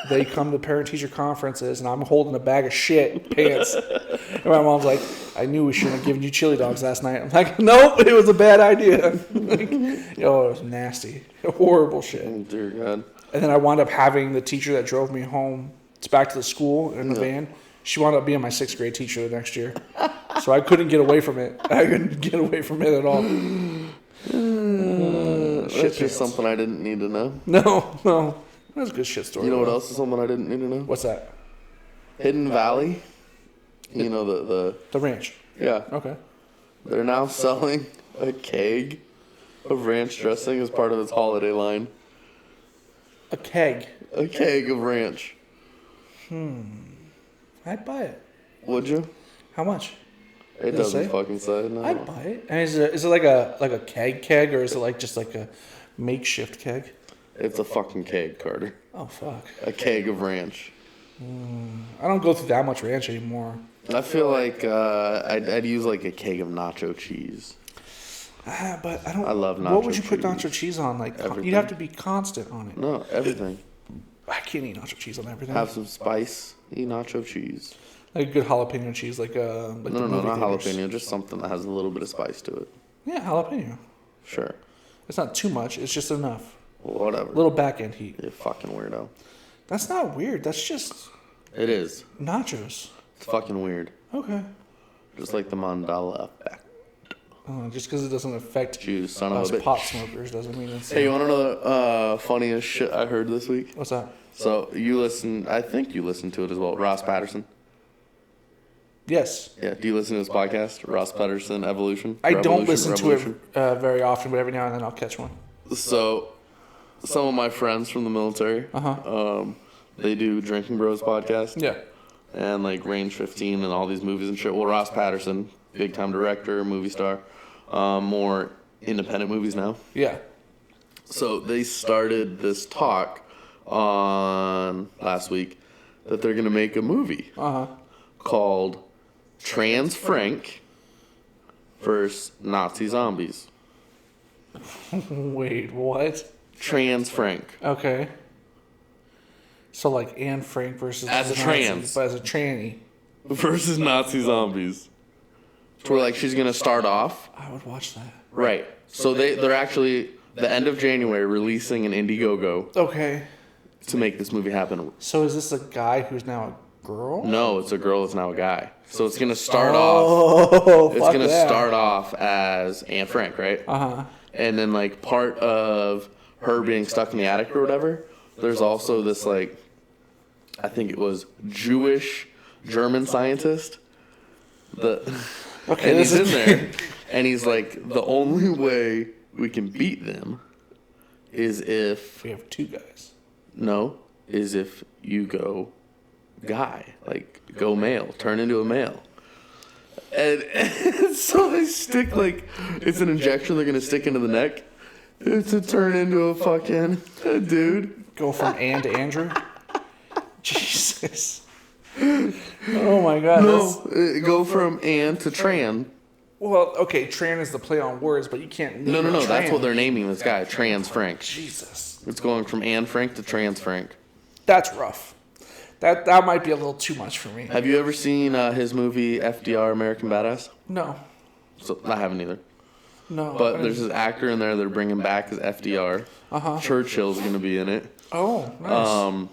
Speaker 2: They come to parent-teacher conferences, and I'm holding a bag of shit pants. And my mom's like, I knew we shouldn't have given you chili dogs last night. I'm like, nope, it was a bad idea. Like, it was nasty. Horrible shit.
Speaker 3: Oh, dear God.
Speaker 2: And then I wound up having the teacher that drove me home back to the school in the van. She wound up being my 6th grade teacher the next year. So I couldn't get away from it. I couldn't get away from it at all.
Speaker 3: That's just something I didn't need to know.
Speaker 2: No. That's a good shit story.
Speaker 3: You know what else is something I didn't need to know?
Speaker 2: What's that?
Speaker 3: Hidden Valley. You know,
Speaker 2: the ranch.
Speaker 3: Yeah.
Speaker 2: Okay.
Speaker 3: They're now selling a keg of ranch dressing as part of its holiday line.
Speaker 2: A keg?
Speaker 3: A keg of ranch.
Speaker 2: I'd buy it.
Speaker 3: Would you?
Speaker 2: How much?
Speaker 3: It doesn't fucking say. No.
Speaker 2: I'd buy it. And is it like a keg, or is it like just like a makeshift keg?
Speaker 3: It's a fucking keg, Carter.
Speaker 2: Oh fuck.
Speaker 3: A keg of ranch.
Speaker 2: I don't go through that much ranch anymore.
Speaker 3: I feel like I'd use like a keg of nacho cheese.
Speaker 2: But I don't.
Speaker 3: I love nacho cheese.
Speaker 2: What would you put nacho cheese on? Like
Speaker 3: everything.
Speaker 2: You'd have to be constant on it.
Speaker 3: No, everything.
Speaker 2: I can't eat nacho cheese on everything.
Speaker 3: Have some spice. Eat nacho cheese.
Speaker 2: Like a good jalapeno cheese, like
Speaker 3: no, not jalapeno. Just something that has a little bit of spice to it.
Speaker 2: Yeah, jalapeno.
Speaker 3: Sure.
Speaker 2: It's not too much. It's just enough.
Speaker 3: Whatever.
Speaker 2: Little back end heat.
Speaker 3: You fucking weirdo.
Speaker 2: That's not weird. That's just.
Speaker 3: It is.
Speaker 2: Nachos.
Speaker 3: It's fucking weird.
Speaker 2: Okay.
Speaker 3: Just like the Mandela Effect.
Speaker 2: Just because it doesn't affect
Speaker 3: you son of a bitch.
Speaker 2: Pot smokers doesn't mean it's...
Speaker 3: Hey, you want to know the funniest shit I heard this week?
Speaker 2: What's that?
Speaker 3: So I think you listened to it as well. Ross Patterson.
Speaker 2: Yes.
Speaker 3: Yeah. Do you listen to his podcast, Ross Patterson Evolution?
Speaker 2: I don't listen to it very often, but every now and then I'll catch one.
Speaker 3: So, some of my friends from the military, they do Drinking Bros podcast.
Speaker 2: Yeah.
Speaker 3: And like Range 15 and all these movies and shit. Well, Ross Patterson, big time director, movie star, more independent movies now.
Speaker 2: Yeah.
Speaker 3: So they started this talk on last week that they're gonna make a movie called Trans Frank versus Nazi Zombies.
Speaker 2: Wait, what?
Speaker 3: Trans Frank.
Speaker 2: Okay. So like Anne Frank versus
Speaker 3: as a trans,
Speaker 2: but as a tranny
Speaker 3: versus Nazi zombies. Where like she's gonna start off.
Speaker 2: I would watch that.
Speaker 3: Right. So they're actually the end of January releasing an Indiegogo.
Speaker 2: Okay.
Speaker 3: To make this movie happen.
Speaker 2: So is this a guy who's now a girl?
Speaker 3: No, it's a girl that's now a guy. So it's gonna start off. It's gonna start off as Anne Frank, right? And then like part of her being stuck in the attic or whatever. There's also this like, I think it was Jewish German scientist. And he's in there, and he's like, the only way we can beat them is if
Speaker 2: we have two guys.
Speaker 3: No, is if you go guy, like go male, turn into a male. And so they stick like, it's an injection they're gonna stick into the neck to turn into a fucking dude.
Speaker 2: Go from Ann to Andrew? Jesus. Oh my God.
Speaker 3: No, go from Ann to Tran.
Speaker 2: Well, okay, Tran is the play on words, but you can't name
Speaker 3: No.
Speaker 2: Tran.
Speaker 3: That's what they're naming this guy, Trans Frank.
Speaker 2: Jesus.
Speaker 3: It's going from Anne Frank to Trans Frank.
Speaker 2: That's rough. That might be a little too much for me.
Speaker 3: Have you ever seen his movie FDR American Badass?
Speaker 2: No.
Speaker 3: So I haven't either.
Speaker 2: No.
Speaker 3: But there's this actor in there they're bringing back as FDR. Churchill's going to be in it.
Speaker 2: Oh, nice.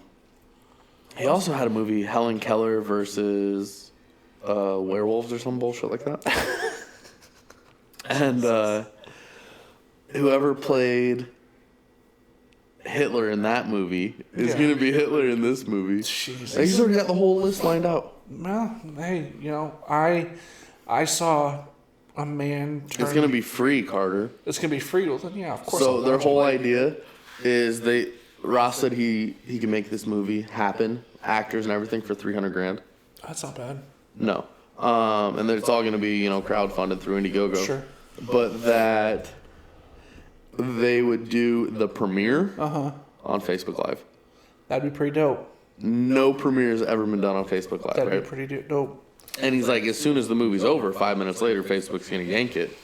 Speaker 3: He also had a movie, Helen Keller versus werewolves or some bullshit like that. And whoever played Hitler in that movie is going to be Hitler in this movie.
Speaker 2: Jesus.
Speaker 3: He's already got the whole list lined out.
Speaker 2: Well, hey, I saw a man turn...
Speaker 3: It's going to be free, Carter.
Speaker 2: It's going to be free. Well, then, yeah, of course.
Speaker 3: So their whole idea is Ross said he can make this movie happen, actors and everything, for $300,000.
Speaker 2: That's not bad.
Speaker 3: No. And then it's all going to be, crowdfunded through Indiegogo.
Speaker 2: Sure.
Speaker 3: But that they would do the premiere on Facebook Live.
Speaker 2: That'd be pretty dope.
Speaker 3: No premiere has ever been done on Facebook Live,
Speaker 2: That'd
Speaker 3: right?
Speaker 2: be pretty dope.
Speaker 3: And he's like, as soon as the movie's over, 5 minutes later, Facebook's going to yank it.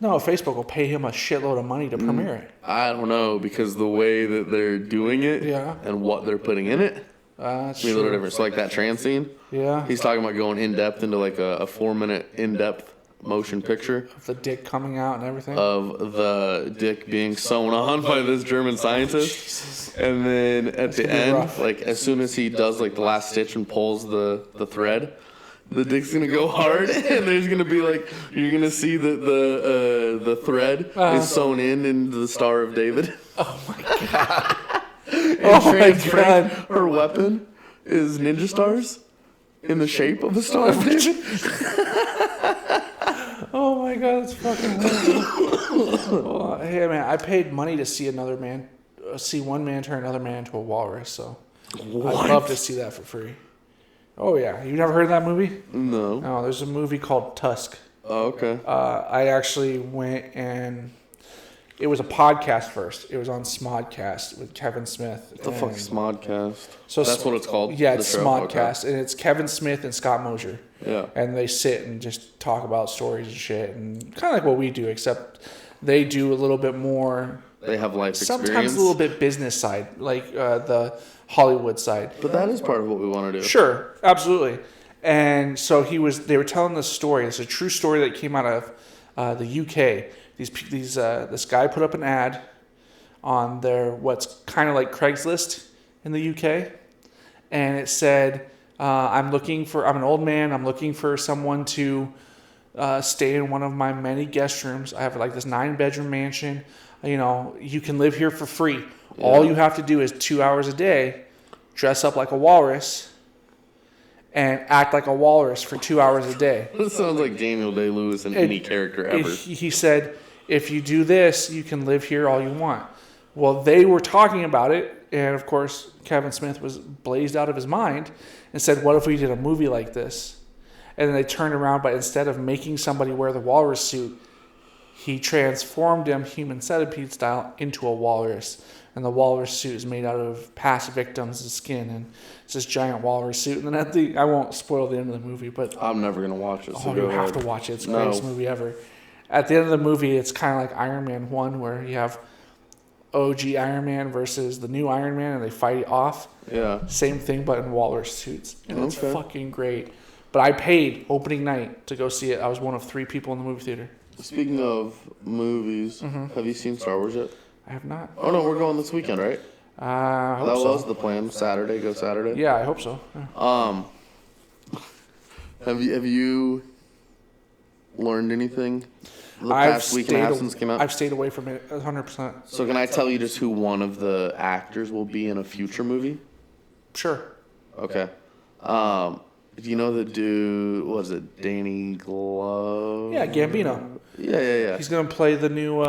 Speaker 2: No, Facebook will pay him a shitload of money to premiere it.
Speaker 3: I don't know, because the way that they're doing it and what they're putting in it,
Speaker 2: That's
Speaker 3: a little
Speaker 2: true.
Speaker 3: different. So like that trans scene,
Speaker 2: Yeah.
Speaker 3: he's talking about going in depth into like a 4-minute in depth motion picture
Speaker 2: The dick coming out and everything.
Speaker 3: of the dick being sewn on by this German scientist. And then at the
Speaker 2: gonna be
Speaker 3: end,
Speaker 2: rough.
Speaker 3: like as soon as he does like the last stitch and pulls the thread, the dick's gonna go hard, and there's gonna be like you're gonna see that the thread is sewn into the Star of David.
Speaker 2: Oh my god.
Speaker 3: And
Speaker 2: Oh my
Speaker 3: Trans Frank,
Speaker 2: God.
Speaker 3: her weapon is ninja stars in the shape of the Star of David.
Speaker 2: Oh my god, that's fucking hilarious. Well, hey man, I paid money to see one man turn another man into a walrus, so
Speaker 3: What?
Speaker 2: I'd love to see that for free. Oh yeah, you never heard of that movie?
Speaker 3: No.
Speaker 2: No, there's a movie called Tusk.
Speaker 3: Oh, okay.
Speaker 2: I actually went and it was a podcast first. It was on Smodcast with Kevin Smith.
Speaker 3: What the fuck is Smodcast?
Speaker 2: So
Speaker 3: That's what it's called?
Speaker 2: Yeah,
Speaker 3: the
Speaker 2: it's
Speaker 3: show?
Speaker 2: Smodcast, and it's Kevin Smith and Scott Mosier.
Speaker 3: Yeah.
Speaker 2: And they sit and just talk about stories and shit, and kind of like what we do, except they do a little bit more.
Speaker 3: They have life experience.
Speaker 2: Sometimes a little bit business side, like the Hollywood side.
Speaker 3: But that is part of what we want to do.
Speaker 2: Sure, absolutely. And so they were telling this story. It's a true story that came out of the UK. This guy put up an ad on their what's kind of like Craigslist in the UK, and it said, I'm an old man. I'm looking for someone to stay in one of my many guest rooms. I have like this 9-bedroom mansion. You can live here for free. Yeah. All you have to do is 2 hours a day, dress up like a walrus, and act like a walrus for 2 hours a day.
Speaker 3: This sounds like Daniel Day-Lewis in any character ever.
Speaker 2: He said, if you do this, you can live here all you want. Well, they were talking about it, and of course, Kevin Smith was blazed out of his mind and said, what if we did a movie like this? And then they turned around, but instead of making somebody wear the walrus suit, he transformed him, human centipede style, into a walrus. And the walrus suit is made out of past victims' skin, and it's this giant walrus suit. And then I won't spoil the end of the movie, but
Speaker 3: I'm never gonna watch it. So
Speaker 2: you have to watch it. It's the greatest movie ever. At the end of the movie, it's kind of like Iron Man 1, where you have OG Iron Man versus the new Iron Man, and they fight it off.
Speaker 3: Yeah.
Speaker 2: Same thing, but in walrus suits. And it's fucking great. But I paid opening night to go see it. I was one of 3 people in the movie theater.
Speaker 3: Speaking of movies, have you seen Star Wars yet?
Speaker 2: I have not.
Speaker 3: Oh no, we're going this weekend, right?
Speaker 2: I hope
Speaker 3: that
Speaker 2: so.
Speaker 3: was the plan. Go Saturday.
Speaker 2: Yeah, I hope so. Yeah.
Speaker 3: Have you learned anything the past week and a half since it came out?
Speaker 2: I've stayed away from it 100%.
Speaker 3: So can I tell you just who one of the actors will be in a future movie?
Speaker 2: Sure.
Speaker 3: Okay. Do you know the dude? What is it? Danny Glover?
Speaker 2: Yeah, Gambino.
Speaker 3: Yeah.
Speaker 2: He's gonna play the new.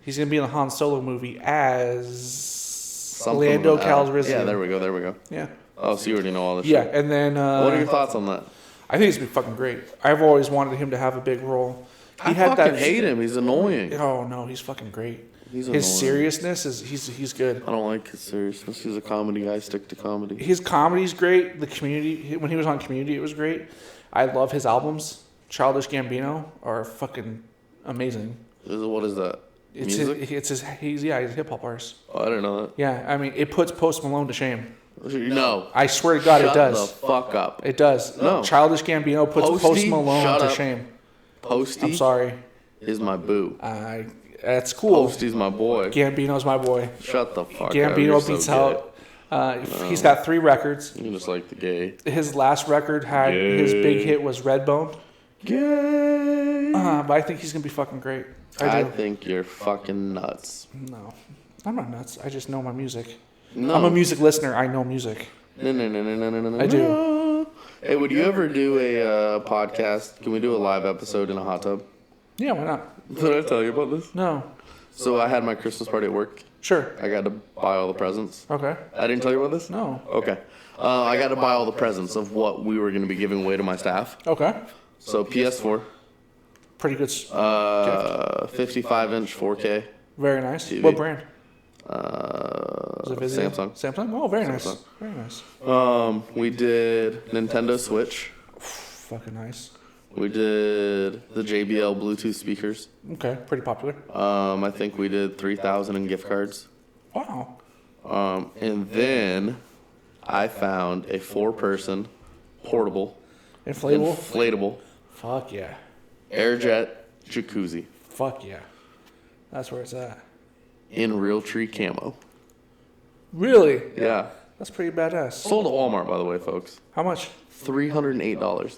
Speaker 2: He's gonna be in the Han Solo movie as Lando Calrissian.
Speaker 3: Yeah, there we go.
Speaker 2: Yeah.
Speaker 3: Oh, so you already know all this
Speaker 2: Yeah,
Speaker 3: shit.
Speaker 2: and then.
Speaker 3: What are your thoughts on that?
Speaker 2: I think it's gonna be fucking great. I've always wanted him to have a big role.
Speaker 3: I fucking hate him. He's annoying.
Speaker 2: Oh no, he's fucking great.
Speaker 3: He's annoying.
Speaker 2: His seriousness is he's good.
Speaker 3: I don't like his seriousness. He's a comedy guy. Stick to comedy.
Speaker 2: His comedy's great. The Community, when he was on Community, it was great. I love his albums. Childish Gambino are fucking amazing.
Speaker 3: What is that? Music?
Speaker 2: He's a hip hop artist.
Speaker 3: Oh, I didn't know that.
Speaker 2: Yeah, I mean, it puts Post Malone to shame.
Speaker 3: No.
Speaker 2: I swear to God, it does.
Speaker 3: Shut the fuck up.
Speaker 2: It does.
Speaker 3: No.
Speaker 2: Childish Gambino puts Post Malone to shame.
Speaker 3: Posty?
Speaker 2: I'm sorry.
Speaker 3: Is my boo.
Speaker 2: That's cool.
Speaker 3: Posty's my boy.
Speaker 2: Gambino's my boy.
Speaker 3: Shut the fuck up.
Speaker 2: Gambino beats out. He's got 3 records.
Speaker 3: You just like the gay.
Speaker 2: His last record had his big hit was Redbone.
Speaker 3: Gay.
Speaker 2: But I think he's gonna be fucking great.
Speaker 3: I think you're fucking nuts.
Speaker 2: No, I'm not nuts. I just know my music.
Speaker 3: No.
Speaker 2: I'm a music listener. I know music.
Speaker 3: No.
Speaker 2: I do.
Speaker 3: Hey, would you ever do a podcast? Can we do a live episode in a hot tub?
Speaker 2: Yeah, why not?
Speaker 3: Did I tell you about this?
Speaker 2: No.
Speaker 3: So I had my Christmas party at work.
Speaker 2: Sure.
Speaker 3: I got to buy all the presents.
Speaker 2: Okay.
Speaker 3: I didn't tell you about this?
Speaker 2: No.
Speaker 3: Okay. I got to buy all the presents of what we were going to be giving away to my staff.
Speaker 2: Okay.
Speaker 3: So PS4.
Speaker 2: Pretty good.
Speaker 3: 55-inch 4K.
Speaker 2: Very nice.
Speaker 3: TV.
Speaker 2: What brand?
Speaker 3: Samsung.
Speaker 2: Samsung. Oh, very nice.
Speaker 3: Samsung.
Speaker 2: Very nice.
Speaker 3: We did Nintendo Switch.
Speaker 2: Fucking nice.
Speaker 3: We did the JBL Bluetooth speakers.
Speaker 2: Okay, pretty popular.
Speaker 3: I think we did 3,000 in gift cards.
Speaker 2: Wow.
Speaker 3: And then I found a 4-person portable inflatable
Speaker 2: Fuck yeah.
Speaker 3: Airjet jacuzzi
Speaker 2: Fuck yeah. That's where it's at.
Speaker 3: in Realtree camo.
Speaker 2: Really?
Speaker 3: Yeah.
Speaker 2: That's pretty badass.
Speaker 3: Sold at Walmart, by the way, folks.
Speaker 2: How much?
Speaker 3: $308.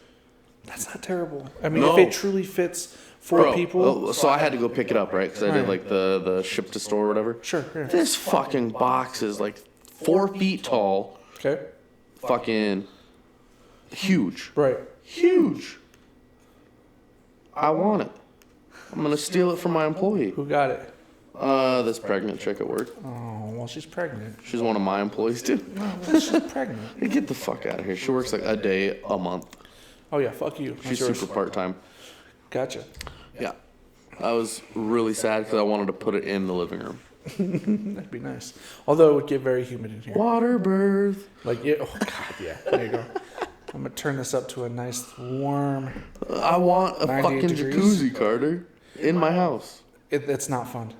Speaker 2: That's not terrible. I mean,
Speaker 3: No.
Speaker 2: if it truly fits 4 people.
Speaker 3: So I had to go pick it up, right? Because I did like the ship to store or whatever.
Speaker 2: Sure. Yeah.
Speaker 3: This fucking box is like 4 feet tall.
Speaker 2: Okay.
Speaker 3: Fucking huge.
Speaker 2: Right.
Speaker 3: Huge. I want it. I'm going to steal it from my employee.
Speaker 2: Who got it?
Speaker 3: This pregnant chick at work.
Speaker 2: Oh, well, she's pregnant.
Speaker 3: She's one of my employees, too.
Speaker 2: Oh, well, she's pregnant.
Speaker 3: Hey, get the fuck out of here. She works like a day a month.
Speaker 2: Oh, yeah, fuck you.
Speaker 3: She's
Speaker 2: That's yours.
Speaker 3: super part-time.
Speaker 2: Gotcha.
Speaker 3: Yeah. I was really sad because I wanted to put it in the living room.
Speaker 2: That'd be nice. Although it would get very humid in here.
Speaker 3: Water birth.
Speaker 2: Like, yeah, oh, God, yeah. There you go. I'm going to turn this up to a nice, warm.
Speaker 3: I want a
Speaker 2: 98
Speaker 3: fucking
Speaker 2: degrees.
Speaker 3: jacuzzi, Carter, in my house.
Speaker 2: It's not fun.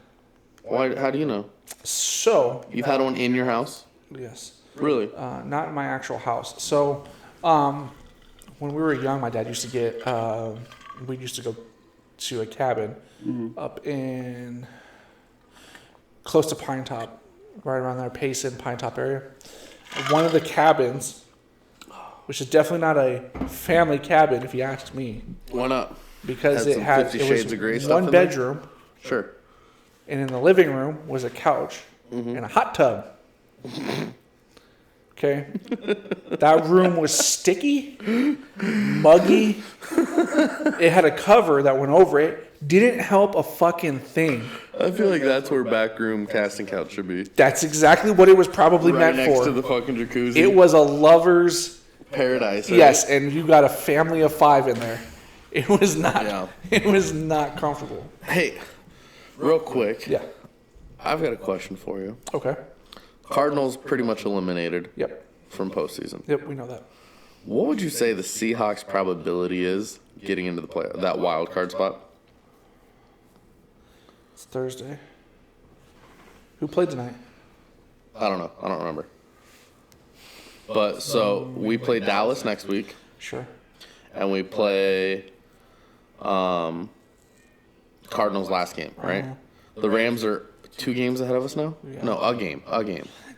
Speaker 3: Why? How do you know?
Speaker 2: So,
Speaker 3: You've had one in your house?
Speaker 2: yes.
Speaker 3: Really?
Speaker 2: Not in my actual house. So, when we were young, my dad used to get, we used to go to a cabin up in, close to Pine Top, right around there, Payson, Pine Top area. One of the cabins, which is definitely not a family cabin, if you ask me,
Speaker 3: Why not?
Speaker 2: because
Speaker 3: Had
Speaker 2: it
Speaker 3: some
Speaker 2: had
Speaker 3: 50
Speaker 2: it
Speaker 3: Shades
Speaker 2: was
Speaker 3: of Grey stuff
Speaker 2: one
Speaker 3: in there?
Speaker 2: bedroom,
Speaker 3: Sure.
Speaker 2: and in the living room was a couch and a hot tub. Okay, that room was sticky, muggy. It had a cover that went over it. Didn't help a fucking thing.
Speaker 3: I feel like that's where backroom casting couch should be.
Speaker 2: That's exactly what it was probably
Speaker 3: Right
Speaker 2: meant
Speaker 3: next
Speaker 2: for.
Speaker 3: to the fucking jacuzzi.
Speaker 2: It was a lover's.
Speaker 3: paradise. Right?
Speaker 2: Yes, and you got a family of 5 in there. It was not.
Speaker 3: Yeah.
Speaker 2: It was not comfortable.
Speaker 3: Hey, real quick.
Speaker 2: Yeah.
Speaker 3: I've got a question for you.
Speaker 2: Okay.
Speaker 3: Cardinals pretty much eliminated
Speaker 2: Yep.
Speaker 3: from postseason.
Speaker 2: Yep. We know that.
Speaker 3: What would you say the Seahawks' probability is getting into the play that wild card spot?
Speaker 2: It's Thursday. Who played tonight?
Speaker 3: I don't know. I don't remember. But so we play Dallas next week,
Speaker 2: Sure.
Speaker 3: and we play Cardinals last game, right? The Rams are 2 games ahead of us now.
Speaker 2: Yeah.
Speaker 3: No, a game.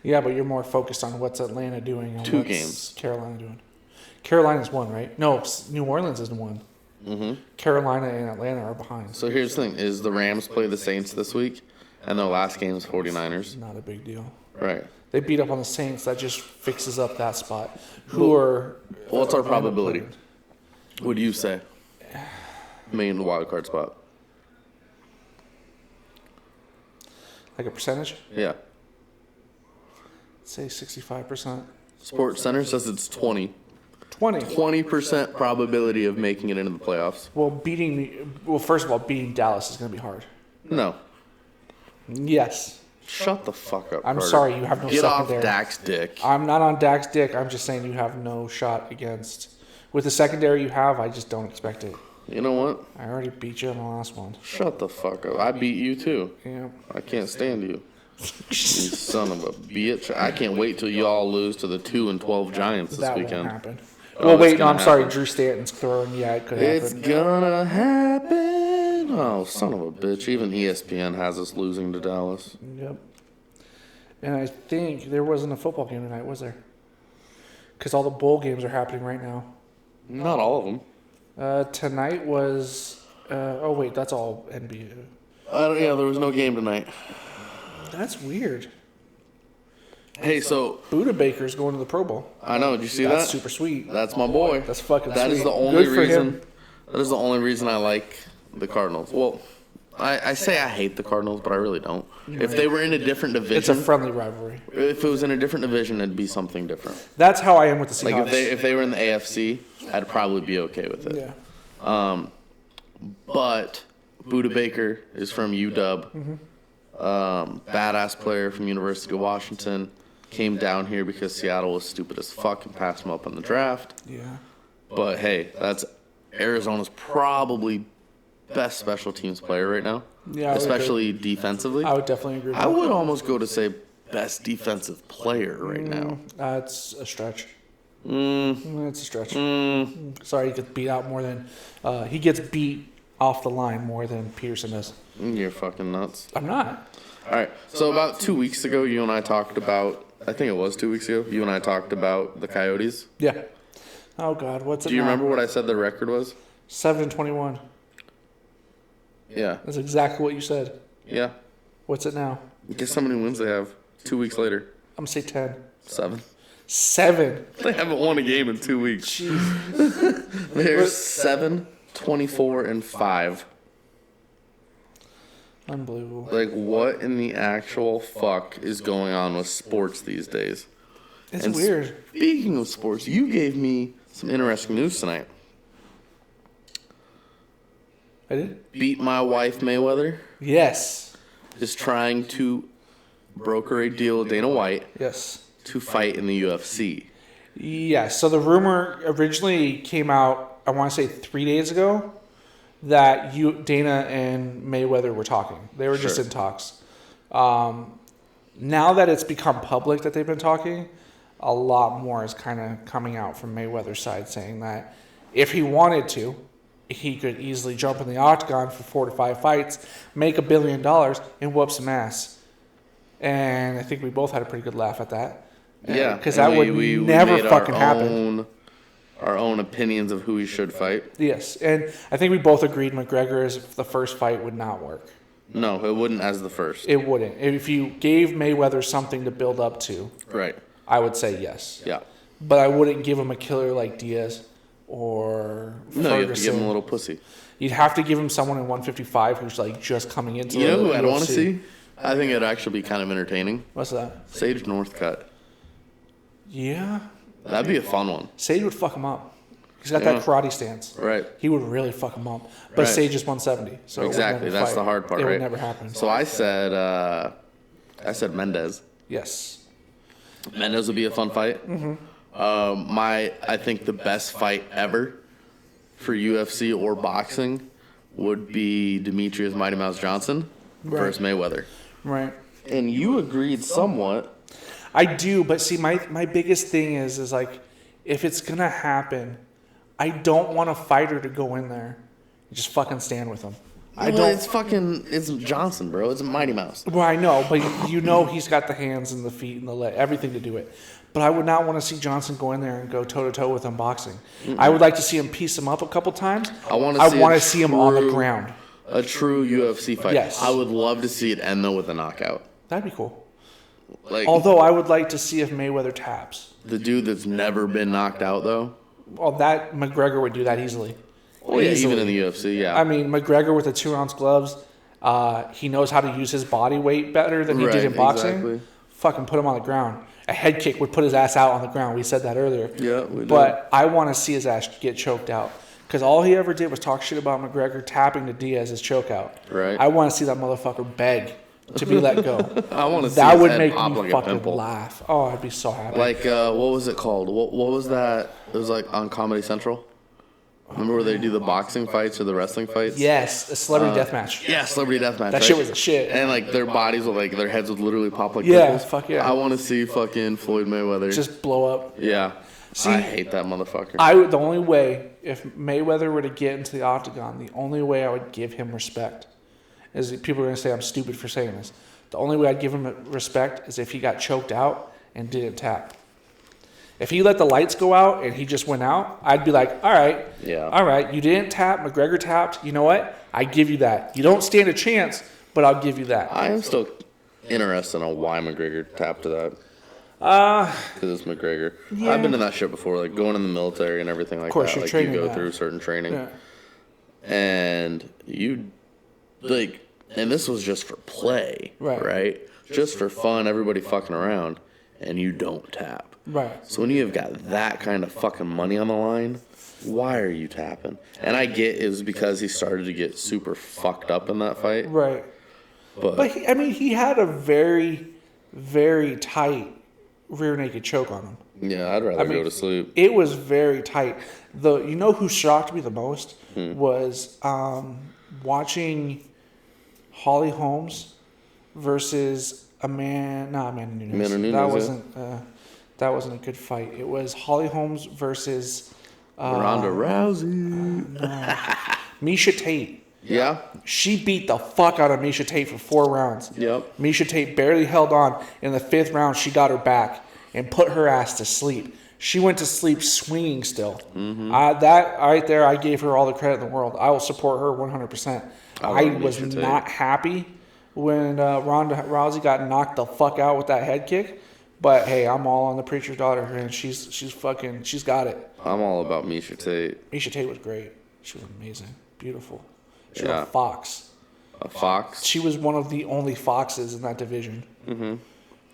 Speaker 2: Yeah, but you're more focused on what's Atlanta doing and
Speaker 3: 2
Speaker 2: what's
Speaker 3: games.
Speaker 2: Carolina doing. Carolina's 1, right? No, New Orleans is 1.
Speaker 3: Mm-hmm.
Speaker 2: Carolina and Atlanta are behind.
Speaker 3: So here's the thing: is the Rams play the Saints this week, and their last game is 49ers.
Speaker 2: It's not a big deal.
Speaker 3: Right.
Speaker 2: They beat up on the Saints. That just fixes up that spot. Who are?
Speaker 3: What's our probability? What do you say? Main the wild card spot.
Speaker 2: Like a percentage?
Speaker 3: Yeah.
Speaker 2: Say 65%.
Speaker 3: Sports Center says it's 20.
Speaker 2: 20.
Speaker 3: 20% probability of making it into the playoffs.
Speaker 2: Well, first of all, beating Dallas is going to be hard.
Speaker 3: No.
Speaker 2: Yes.
Speaker 3: Shut the fuck up.
Speaker 2: I'm
Speaker 3: Carter.
Speaker 2: sorry, you have no
Speaker 3: Get
Speaker 2: secondary.
Speaker 3: off Dak's dick.
Speaker 2: I'm not on Dak's dick. I'm just saying you have no shot against. With the secondary you have, I just don't expect it.
Speaker 3: You know what?
Speaker 2: I already beat you in the last one.
Speaker 3: Shut the fuck up. I beat you too.
Speaker 2: Yeah.
Speaker 3: I can't stand you. You son of a bitch. I can't wait till you all lose to the 2-12 Giants this
Speaker 2: That
Speaker 3: weekend.
Speaker 2: won't happen.
Speaker 3: Oh,
Speaker 2: Well,
Speaker 3: it's
Speaker 2: wait, no,
Speaker 3: gonna
Speaker 2: I'm sorry.
Speaker 3: happen.
Speaker 2: Drew Stanton's throwing. Yeah, it could happen.
Speaker 3: It's gonna happen. Oh, son of a bitch. Even ESPN has us losing to Dallas.
Speaker 2: Yep. And I think there wasn't a football game tonight, was there? Because all the bowl games are happening right now.
Speaker 3: Not all of them.
Speaker 2: Tonight was. Oh wait, that's all NBA.
Speaker 3: Yeah, there was no game tonight.
Speaker 2: That's weird.
Speaker 3: Hey, so
Speaker 2: Buda Baker's going to the Pro Bowl.
Speaker 3: I know. Did you see
Speaker 2: That's
Speaker 3: that?
Speaker 2: super sweet.
Speaker 3: That's my boy.
Speaker 2: That's fucking
Speaker 3: That
Speaker 2: sweet.
Speaker 3: is the only
Speaker 2: Good for
Speaker 3: reason.
Speaker 2: him.
Speaker 3: That is the only reason I like the Cardinals. Well, I say I hate the Cardinals, but I really don't. If they were in a different
Speaker 2: It's a
Speaker 3: division,
Speaker 2: friendly rivalry.
Speaker 3: if it was in a different division, it'd be something different.
Speaker 2: That's how I am with the Seahawks.
Speaker 3: Like if they were in the AFC, I'd probably be okay with it.
Speaker 2: Yeah.
Speaker 3: But Buda Baker is from UW, badass player from University of Washington. Came down here because Seattle was stupid as fuck and passed him up in the draft.
Speaker 2: Yeah.
Speaker 3: But hey, that's Arizona's probably best special teams player right now.
Speaker 2: Yeah, I would
Speaker 3: especially defensively.
Speaker 2: I would definitely agree with
Speaker 3: I
Speaker 2: that.
Speaker 3: would almost go to say best defensive player right now.
Speaker 2: It's a stretch. It's a stretch. Sorry, he gets beat out more than he gets beat off the line more than Peterson does.
Speaker 3: You're fucking nuts.
Speaker 2: I'm not.
Speaker 3: All right. So about 2 weeks ago, you and I talked about. I think it was 2 weeks ago. You and I talked about the Coyotes.
Speaker 2: Yeah. Oh God, what's it?
Speaker 3: Do you
Speaker 2: now?
Speaker 3: remember what I said the record was?
Speaker 2: 7-21.
Speaker 3: Yeah.
Speaker 2: That's exactly what you said.
Speaker 3: Yeah.
Speaker 2: What's it now?
Speaker 3: Guess how many wins they have 2 weeks later?
Speaker 2: I'm gonna say 10.
Speaker 3: 7.
Speaker 2: 7.
Speaker 3: They haven't won a game in 2 weeks.
Speaker 2: Jeez.
Speaker 3: They're 7, 24, and 5.
Speaker 2: Unbelievable.
Speaker 3: Like, what in the actual fuck is going on with sports these days?
Speaker 2: It's
Speaker 3: And
Speaker 2: weird.
Speaker 3: Speaking of sports, you gave me some interesting news tonight.
Speaker 2: I did?
Speaker 3: Beat My Wife Mayweather
Speaker 2: Yes.
Speaker 3: is trying to broker a deal with Dana White
Speaker 2: Yes.
Speaker 3: to fight in the UFC.
Speaker 2: Yeah, so the rumor originally came out, I want to say 3 days ago, that Dana and Mayweather were talking. They were just
Speaker 3: Sure.
Speaker 2: in talks. Now that it's become public that they've been talking, a lot more is kind of coming out from Mayweather's side saying that if he wanted to, he could easily jump in the octagon for 4 to 5 fights, make $1 billion, and whoop some ass. And I think we both had a pretty good laugh at that.
Speaker 3: Yeah,
Speaker 2: Because
Speaker 3: and
Speaker 2: that would
Speaker 3: we
Speaker 2: never
Speaker 3: made
Speaker 2: fucking happen.
Speaker 3: Our own opinions of who he should fight.
Speaker 2: Yes, and I think we both agreed McGregor as the first fight would not work.
Speaker 3: No, it wouldn't as the first.
Speaker 2: It wouldn't. If you gave Mayweather something to build up to,
Speaker 3: Right.
Speaker 2: I would say yes.
Speaker 3: Yeah.
Speaker 2: But I wouldn't give him a killer like Diaz or Ferguson.
Speaker 3: No, you have to give him a little pussy.
Speaker 2: You'd have to give him someone in 155 who's like just coming into
Speaker 3: You know
Speaker 2: the
Speaker 3: who I'd want to
Speaker 2: UFC.
Speaker 3: see? I think it'd actually be kind of entertaining.
Speaker 2: What's that?
Speaker 3: Sage Northcutt.
Speaker 2: Yeah.
Speaker 3: That'd be a fun one.
Speaker 2: Sage would fuck him up. He's got that karate stance.
Speaker 3: Right.
Speaker 2: He would really fuck him up. But
Speaker 3: Right.
Speaker 2: Sage is 170. So it would
Speaker 3: Exactly.
Speaker 2: never
Speaker 3: That's
Speaker 2: fight.
Speaker 3: the hard part,
Speaker 2: It
Speaker 3: right?
Speaker 2: would never happen.
Speaker 3: So I said Mendez.
Speaker 2: Yes.
Speaker 3: Mendez would be a fun fight.
Speaker 2: Mm-hmm.
Speaker 3: I think the best fight ever for UFC or boxing would be Demetrius Mighty Mouse Johnson versus Mayweather.
Speaker 2: Right.
Speaker 3: And you agreed somewhat.
Speaker 2: I do, but see, my biggest thing is like, if it's gonna happen, I don't want a fighter to go in there and just fucking stand with him.
Speaker 3: It's Johnson, bro. It's Mighty Mouse.
Speaker 2: Well, I know, but you know he's got the hands and the feet and the leg, everything to do it. But I would not want to see Johnson go in there and go toe to toe with him boxing. I would like to see him piece him up a couple times.
Speaker 3: I want
Speaker 2: to see him on the ground.
Speaker 3: A true UFC fight.
Speaker 2: Yes.
Speaker 3: I would love to see it end though with a knockout.
Speaker 2: That'd be cool.
Speaker 3: Like
Speaker 2: Although I would like to see if Mayweather taps.
Speaker 3: the dude that's never been knocked out though.
Speaker 2: Well, that McGregor would do that easily.
Speaker 3: Oh yeah,
Speaker 2: Easily.
Speaker 3: even in the UFC, yeah.
Speaker 2: I mean, McGregor with the 2-ounce gloves, he knows how to use his body weight better than he did in boxing.
Speaker 3: Exactly.
Speaker 2: Fucking put him on the ground. A head kick would put his ass out on the ground. We said that earlier.
Speaker 3: Yeah, we did.
Speaker 2: But I want to see his ass get choked out. Because all he ever did was talk shit about McGregor tapping to Diaz's chokeout.
Speaker 3: Right.
Speaker 2: I want to see that motherfucker beg to be let go.
Speaker 3: I want to see
Speaker 2: That
Speaker 3: his
Speaker 2: would
Speaker 3: head
Speaker 2: make
Speaker 3: pop
Speaker 2: me
Speaker 3: like a
Speaker 2: fucking
Speaker 3: pimple.
Speaker 2: laugh. Oh, I'd be so happy.
Speaker 3: Like what was it called? What was that? It was like on Comedy Central. Remember where they do the boxing fights or the wrestling fights?
Speaker 2: Yes, a celebrity deathmatch.
Speaker 3: Yeah, celebrity deathmatch.
Speaker 2: That shit was a shit.
Speaker 3: And like their bodies would their heads would literally pop like
Speaker 2: Yeah,
Speaker 3: pickles.
Speaker 2: fuck yeah.
Speaker 3: I want to see fucking Floyd Mayweather.
Speaker 2: Just blow up.
Speaker 3: Yeah.
Speaker 2: See,
Speaker 3: I hate that motherfucker.
Speaker 2: The only way, if Mayweather were to get into the octagon, the only way I would give him respect is people are going to say I'm stupid for saying this. The only way I'd give him respect is if he got choked out and didn't tap. If he let the lights go out and he just went out, I'd be like, all right, you didn't tap, McGregor tapped. You know what? I give you that. You don't stand a chance, but I'll give you that.
Speaker 3: I am still interested on why McGregor tapped to that. Because it's McGregor.
Speaker 2: Yeah.
Speaker 3: I've been to that shit before, like going in the military and everything like
Speaker 2: of course,
Speaker 3: that.
Speaker 2: you're
Speaker 3: Like
Speaker 2: training
Speaker 3: you go
Speaker 2: that.
Speaker 3: through certain training,
Speaker 2: Yeah.
Speaker 3: and you and this was just for play, right? Just for fun, everybody fucking around, and you don't tap.
Speaker 2: Right.
Speaker 3: So when you have got that kind of fucking money on the line, why are you tapping? And I get it was because he started to get super fucked up in that fight.
Speaker 2: Right.
Speaker 3: But
Speaker 2: he had a very, very tight rear naked choke on him.
Speaker 3: yeah, I'd rather go to sleep.
Speaker 2: It was very tight. You know who shocked me the most was watching Holly Holmes versus Amanda Nunes. That wasn't a good fight. It was Holly Holmes versus
Speaker 3: Ronda Rousey.
Speaker 2: Misha Tate.
Speaker 3: Yeah.
Speaker 2: She beat the fuck out of Misha Tate for 4 rounds.
Speaker 3: Yep.
Speaker 2: Misha Tate barely held on. In the 5th round, she got her back and put her ass to sleep. She went to sleep swinging still. Mm-hmm. That right there, I gave her all the credit in the world. I will support her 100%. I was not happy when Ronda Rousey got knocked the fuck out with that head kick. But hey, I'm all on the preacher's daughter, and she's got it.
Speaker 3: I'm all about Misha Tate.
Speaker 2: Misha Tate was great. She was amazing, beautiful. She was
Speaker 3: Yeah.
Speaker 2: a fox.
Speaker 3: A fox.
Speaker 2: She was one of the only foxes in that division. Mm-hmm.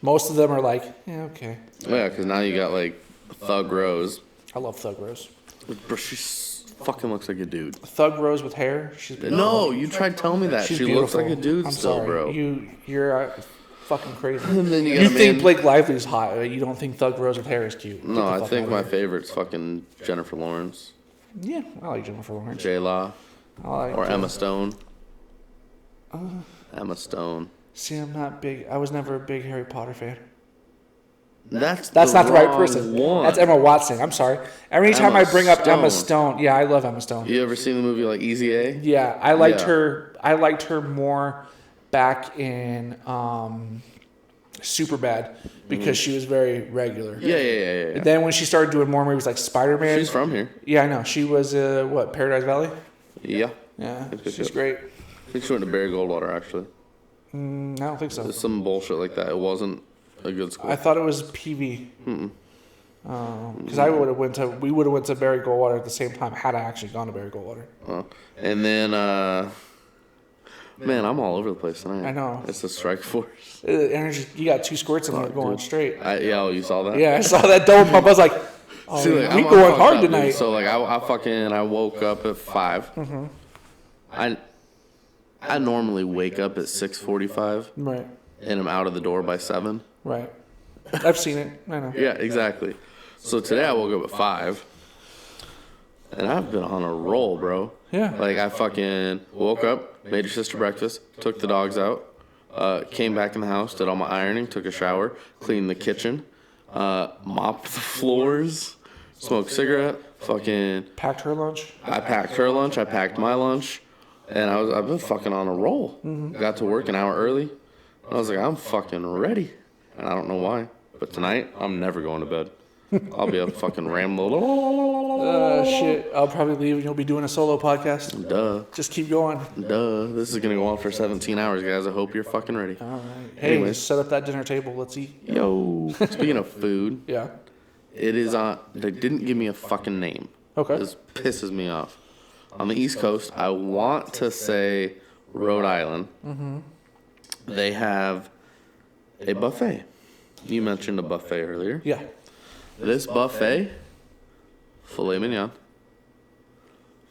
Speaker 2: Most of them are like, yeah, okay.
Speaker 3: Yeah, because now you got like Thug Rose.
Speaker 2: I love Thug Rose.
Speaker 3: Bro, she fucking looks like a dude.
Speaker 2: Thug Rose with hair. She's beautiful.
Speaker 3: No, you tried telling me that.
Speaker 2: She's
Speaker 3: She
Speaker 2: beautiful.
Speaker 3: looks like a dude
Speaker 2: I'm
Speaker 3: still,
Speaker 2: sorry.
Speaker 3: bro.
Speaker 2: You're fucking crazy.
Speaker 3: And then
Speaker 2: You think Blake Lively's hot? You don't think Thug Rose with hair is cute? Get
Speaker 3: No,
Speaker 2: the
Speaker 3: I
Speaker 2: fuck
Speaker 3: think
Speaker 2: out
Speaker 3: my
Speaker 2: of here.
Speaker 3: favorite's fucking Jennifer Lawrence,
Speaker 2: Yeah, I like Jennifer Lawrence.
Speaker 3: J-Law,
Speaker 2: I like
Speaker 3: or Emma Stone. Emma Stone.
Speaker 2: See, I'm not big. I was never a big Harry Potter fan.
Speaker 3: That's
Speaker 2: not the right
Speaker 3: wrong
Speaker 2: person.
Speaker 3: one.
Speaker 2: That's Emma Watson. I'm sorry. Every time
Speaker 3: Emma
Speaker 2: I bring up Emma
Speaker 3: Stone.
Speaker 2: Stone, yeah, I love Emma Stone.
Speaker 3: You ever seen the movie like Easy A?
Speaker 2: Yeah, I liked
Speaker 3: Yeah.
Speaker 2: her. I liked her more back in Superbad because she was very regular.
Speaker 3: Yeah.
Speaker 2: And then when she started doing more movies like Spider-Man.
Speaker 3: She's from here.
Speaker 2: Yeah, I know. She was Paradise Valley.
Speaker 3: Yeah.
Speaker 2: Yeah,
Speaker 3: Yep.
Speaker 2: she's great.
Speaker 3: I think she went to Barry Goldwater, actually.
Speaker 2: I don't think so.
Speaker 3: There's some bullshit like that. It wasn't a good school.
Speaker 2: I thought it was PV. Because we would have went to Barry Goldwater at the same time had I actually gone to Barry Goldwater.
Speaker 3: And then, man, I'm all over the place tonight.
Speaker 2: I know.
Speaker 3: It's the strike force.
Speaker 2: Energy, you got 2 squirts and they're going straight.
Speaker 3: Oh, you saw that?
Speaker 2: Yeah, I saw that double pump. I was like, oh,
Speaker 3: See, like,
Speaker 2: we
Speaker 3: I'm
Speaker 2: going
Speaker 3: fucked
Speaker 2: hard
Speaker 3: up, dude.
Speaker 2: tonight.
Speaker 3: So like I woke up at 5. Mm-hmm. I normally wake up at 6:45.
Speaker 2: Right.
Speaker 3: And I'm out of the door by 7.
Speaker 2: Right. I've seen it. I know.
Speaker 3: Yeah, exactly. So today I woke up at 5. And I've been on a roll, bro.
Speaker 2: Yeah.
Speaker 3: Like I fucking woke up, made your sister breakfast, took the dogs out, came back in the house, did all my ironing, took a shower, cleaned the kitchen, mopped the floors, smoked a cigarette, fucking.
Speaker 2: Packed her lunch.
Speaker 3: I packed her lunch. I packed my lunch, and I've been fucking on a roll.
Speaker 2: Mm-hmm.
Speaker 3: Got to work an hour early. I was like, I'm fucking ready, and I don't know why, but tonight I'm never going to bed. I'll be up fucking rambling.
Speaker 2: Shit. I'll probably leave and you'll be doing a solo podcast.
Speaker 3: Duh.
Speaker 2: Just keep going.
Speaker 3: Duh. This is gonna go on for 17 hours, guys. I hope you're fucking ready.
Speaker 2: All right. Hey,
Speaker 3: Anyways.
Speaker 2: set up that dinner table. Let's eat.
Speaker 3: Yo. Speaking of food,
Speaker 2: Yeah.
Speaker 3: it is on. They didn't give me a fucking name.
Speaker 2: Okay.
Speaker 3: This pisses me off. On the East Coast, I want to say Rhode Island. Mm-hmm. They have a buffet. You mentioned a buffet earlier.
Speaker 2: Yeah.
Speaker 3: This buffet, filet mignon,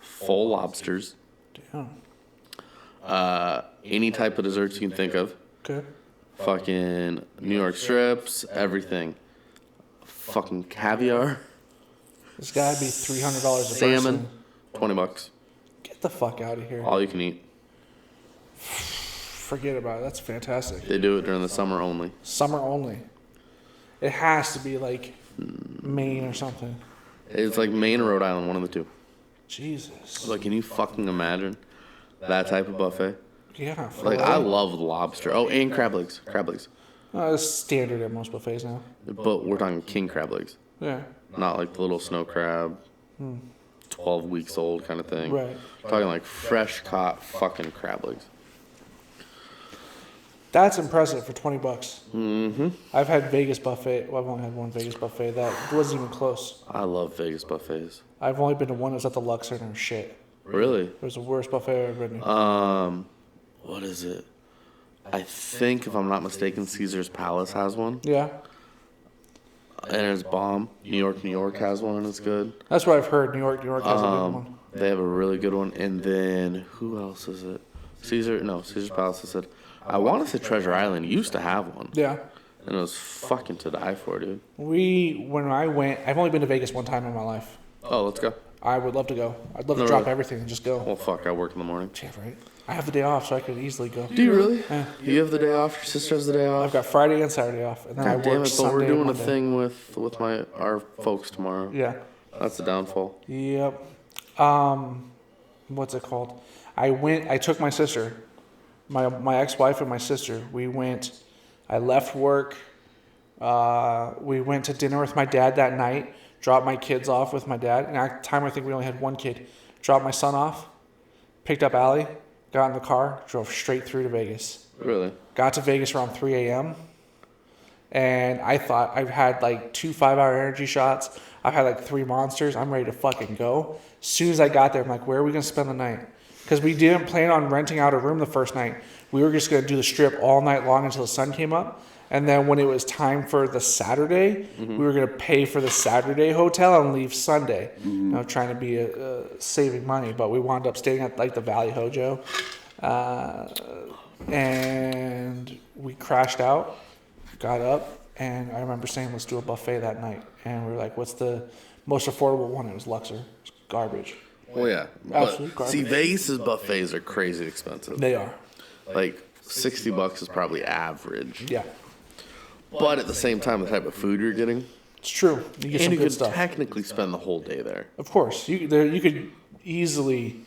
Speaker 3: full lobsters,
Speaker 2: Damn.
Speaker 3: any type of desserts you can think of,
Speaker 2: Okay.
Speaker 3: fucking New York strips, everything, fucking caviar,
Speaker 2: It's got to be $300 a
Speaker 3: salmon,
Speaker 2: person.
Speaker 3: $20.
Speaker 2: Get the fuck out of here.
Speaker 3: All you can eat.
Speaker 2: Forget about it. That's fantastic.
Speaker 3: They do it during the summer only.
Speaker 2: Summer only. It has to be like Maine or something.
Speaker 3: It's like Maine or Rhode Island, one of the two.
Speaker 2: Jesus.
Speaker 3: Like, can you fucking imagine that type of buffet?
Speaker 2: Yeah.
Speaker 3: Like, I love lobster. Oh, and crab legs. Crab legs.
Speaker 2: It's standard at most buffets now.
Speaker 3: But we're talking king crab legs.
Speaker 2: Yeah.
Speaker 3: Not like the little snow crab, 12 weeks old kind of thing.
Speaker 2: Right.
Speaker 3: We're talking like fresh caught fucking crab legs.
Speaker 2: That's impressive for $20.
Speaker 3: Mm-hmm.
Speaker 2: I've had Vegas buffet. Well, I've only had one Vegas buffet. That wasn't even close.
Speaker 3: I love Vegas buffets.
Speaker 2: I've only been to one that was at the Luxor and it was shit.
Speaker 3: Really?
Speaker 2: It was the worst buffet I've ever been to.
Speaker 3: What is it? I think, if I'm not mistaken, Caesar's Palace has one.
Speaker 2: Yeah.
Speaker 3: And it's bomb. New York has one and it's good.
Speaker 2: That's what I've heard. New York has a good one.
Speaker 3: They have a really good one. And then, who else is it? Caesar's Palace. I said, I want to say Treasure Island used to have one.
Speaker 2: Yeah.
Speaker 3: And it was fucking to die for, dude.
Speaker 2: When I went, I've only been to Vegas one time in my life.
Speaker 3: Oh, let's go.
Speaker 2: I would love to go. I'd love to drop everything and just go.
Speaker 3: Well, fuck, I work in the morning.
Speaker 2: Yeah, right. I have the day off, so I could easily go.
Speaker 3: Do you really?
Speaker 2: Yeah.
Speaker 3: You have the day off? Your sister has the day off?
Speaker 2: I've got Friday and Saturday off, and then I
Speaker 3: God damn
Speaker 2: work
Speaker 3: it, but
Speaker 2: Sunday
Speaker 3: we're doing
Speaker 2: and
Speaker 3: a
Speaker 2: Monday.
Speaker 3: thing with our folks tomorrow.
Speaker 2: Yeah.
Speaker 3: That's the downfall.
Speaker 2: Yep. What's it called? I took my sister, my ex-wife and my sister. We went. I left work. We went to dinner with my dad that night. Dropped my kids off with my dad. And at the time, I think we only had one kid. Dropped my son off. Picked up Allie. Got in the car. Drove straight through to Vegas.
Speaker 3: Really?
Speaker 2: Got to Vegas around 3 a.m. And I thought I've had like 2 5-hour energy shots. I've had like 3 monsters. I'm ready to fucking go. As soon as I got there, I'm like, where are we going to spend the night? Because we didn't plan on renting out a room the first night. We were just going to do the strip all night long until the sun came up. And then when it was time for the Saturday, we were going to pay for the Saturday hotel and leave Sunday. You know, trying to be saving money. But we wound up staying at like the Valley Hojo. And we crashed out, got up, and I remember saying, let's do a buffet that night. And we were like, what's the most affordable one? It was Luxor. It's garbage.
Speaker 3: Well, yeah.
Speaker 2: Absolute garbage.
Speaker 3: See, Vegas's buffets are crazy expensive.
Speaker 2: They are.
Speaker 3: Like, $60 is probably average.
Speaker 2: Yeah.
Speaker 3: But at the same time, the type of food you're getting.
Speaker 2: It's true. You get
Speaker 3: And
Speaker 2: some
Speaker 3: you
Speaker 2: good
Speaker 3: could
Speaker 2: stuff.
Speaker 3: technically spend the whole day there.
Speaker 2: Of course. You could easily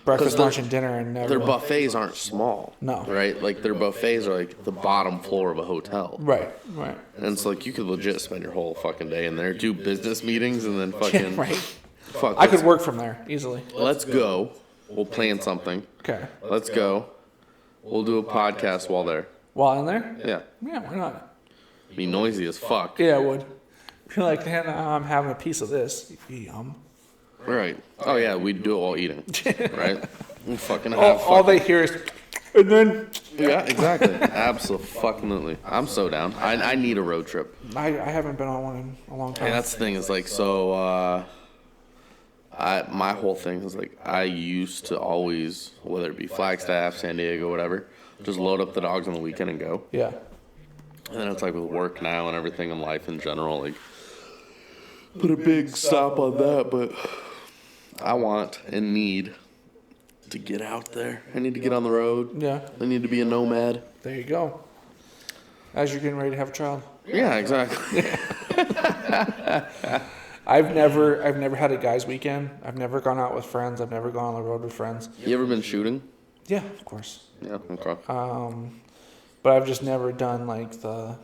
Speaker 2: breakfast, lunch, and dinner and never.
Speaker 3: Their buffets aren't small.
Speaker 2: No.
Speaker 3: Right? Like, their buffets are like the bottom floor of a hotel.
Speaker 2: Right.
Speaker 3: And it's like, you could legit spend your whole fucking day in there, do business meetings, and then fucking.
Speaker 2: Right.
Speaker 3: Fuck,
Speaker 2: I could work from there easily.
Speaker 3: Let's go. We'll plan something.
Speaker 2: Okay.
Speaker 3: Let's go. We'll do a podcast while there.
Speaker 2: While in there?
Speaker 3: Yeah.
Speaker 2: Yeah, why not?
Speaker 3: Be noisy as fuck.
Speaker 2: Yeah, it would. Be like, man, I'm having a piece of this. Yum.
Speaker 3: Right. Oh, yeah, we'd do it while eating. Right? We fucking have
Speaker 2: All they hear is, and then.
Speaker 3: Yeah, exactly. Absolutely. I'm so down. I need a road trip.
Speaker 2: I haven't been on one in a long time.
Speaker 3: And that's the thing is like, so, my whole thing is like, I used to always, whether it be Flagstaff, San Diego, whatever, just load up the dogs on the weekend and go.
Speaker 2: Yeah.
Speaker 3: And then it's like with work now and everything and life in general, like, put a big stop on that, but I want and need to get out there. I need to get on the road.
Speaker 2: Yeah.
Speaker 3: I need to be a nomad.
Speaker 2: There you go. As you're getting ready to have a child.
Speaker 3: Yeah, exactly.
Speaker 2: I've never had a guy's weekend. I've never gone out with friends. I've never gone on the road with friends.
Speaker 3: You ever been shooting?
Speaker 2: Yeah, of course.
Speaker 3: Yeah, okay.
Speaker 2: But I've just never done like the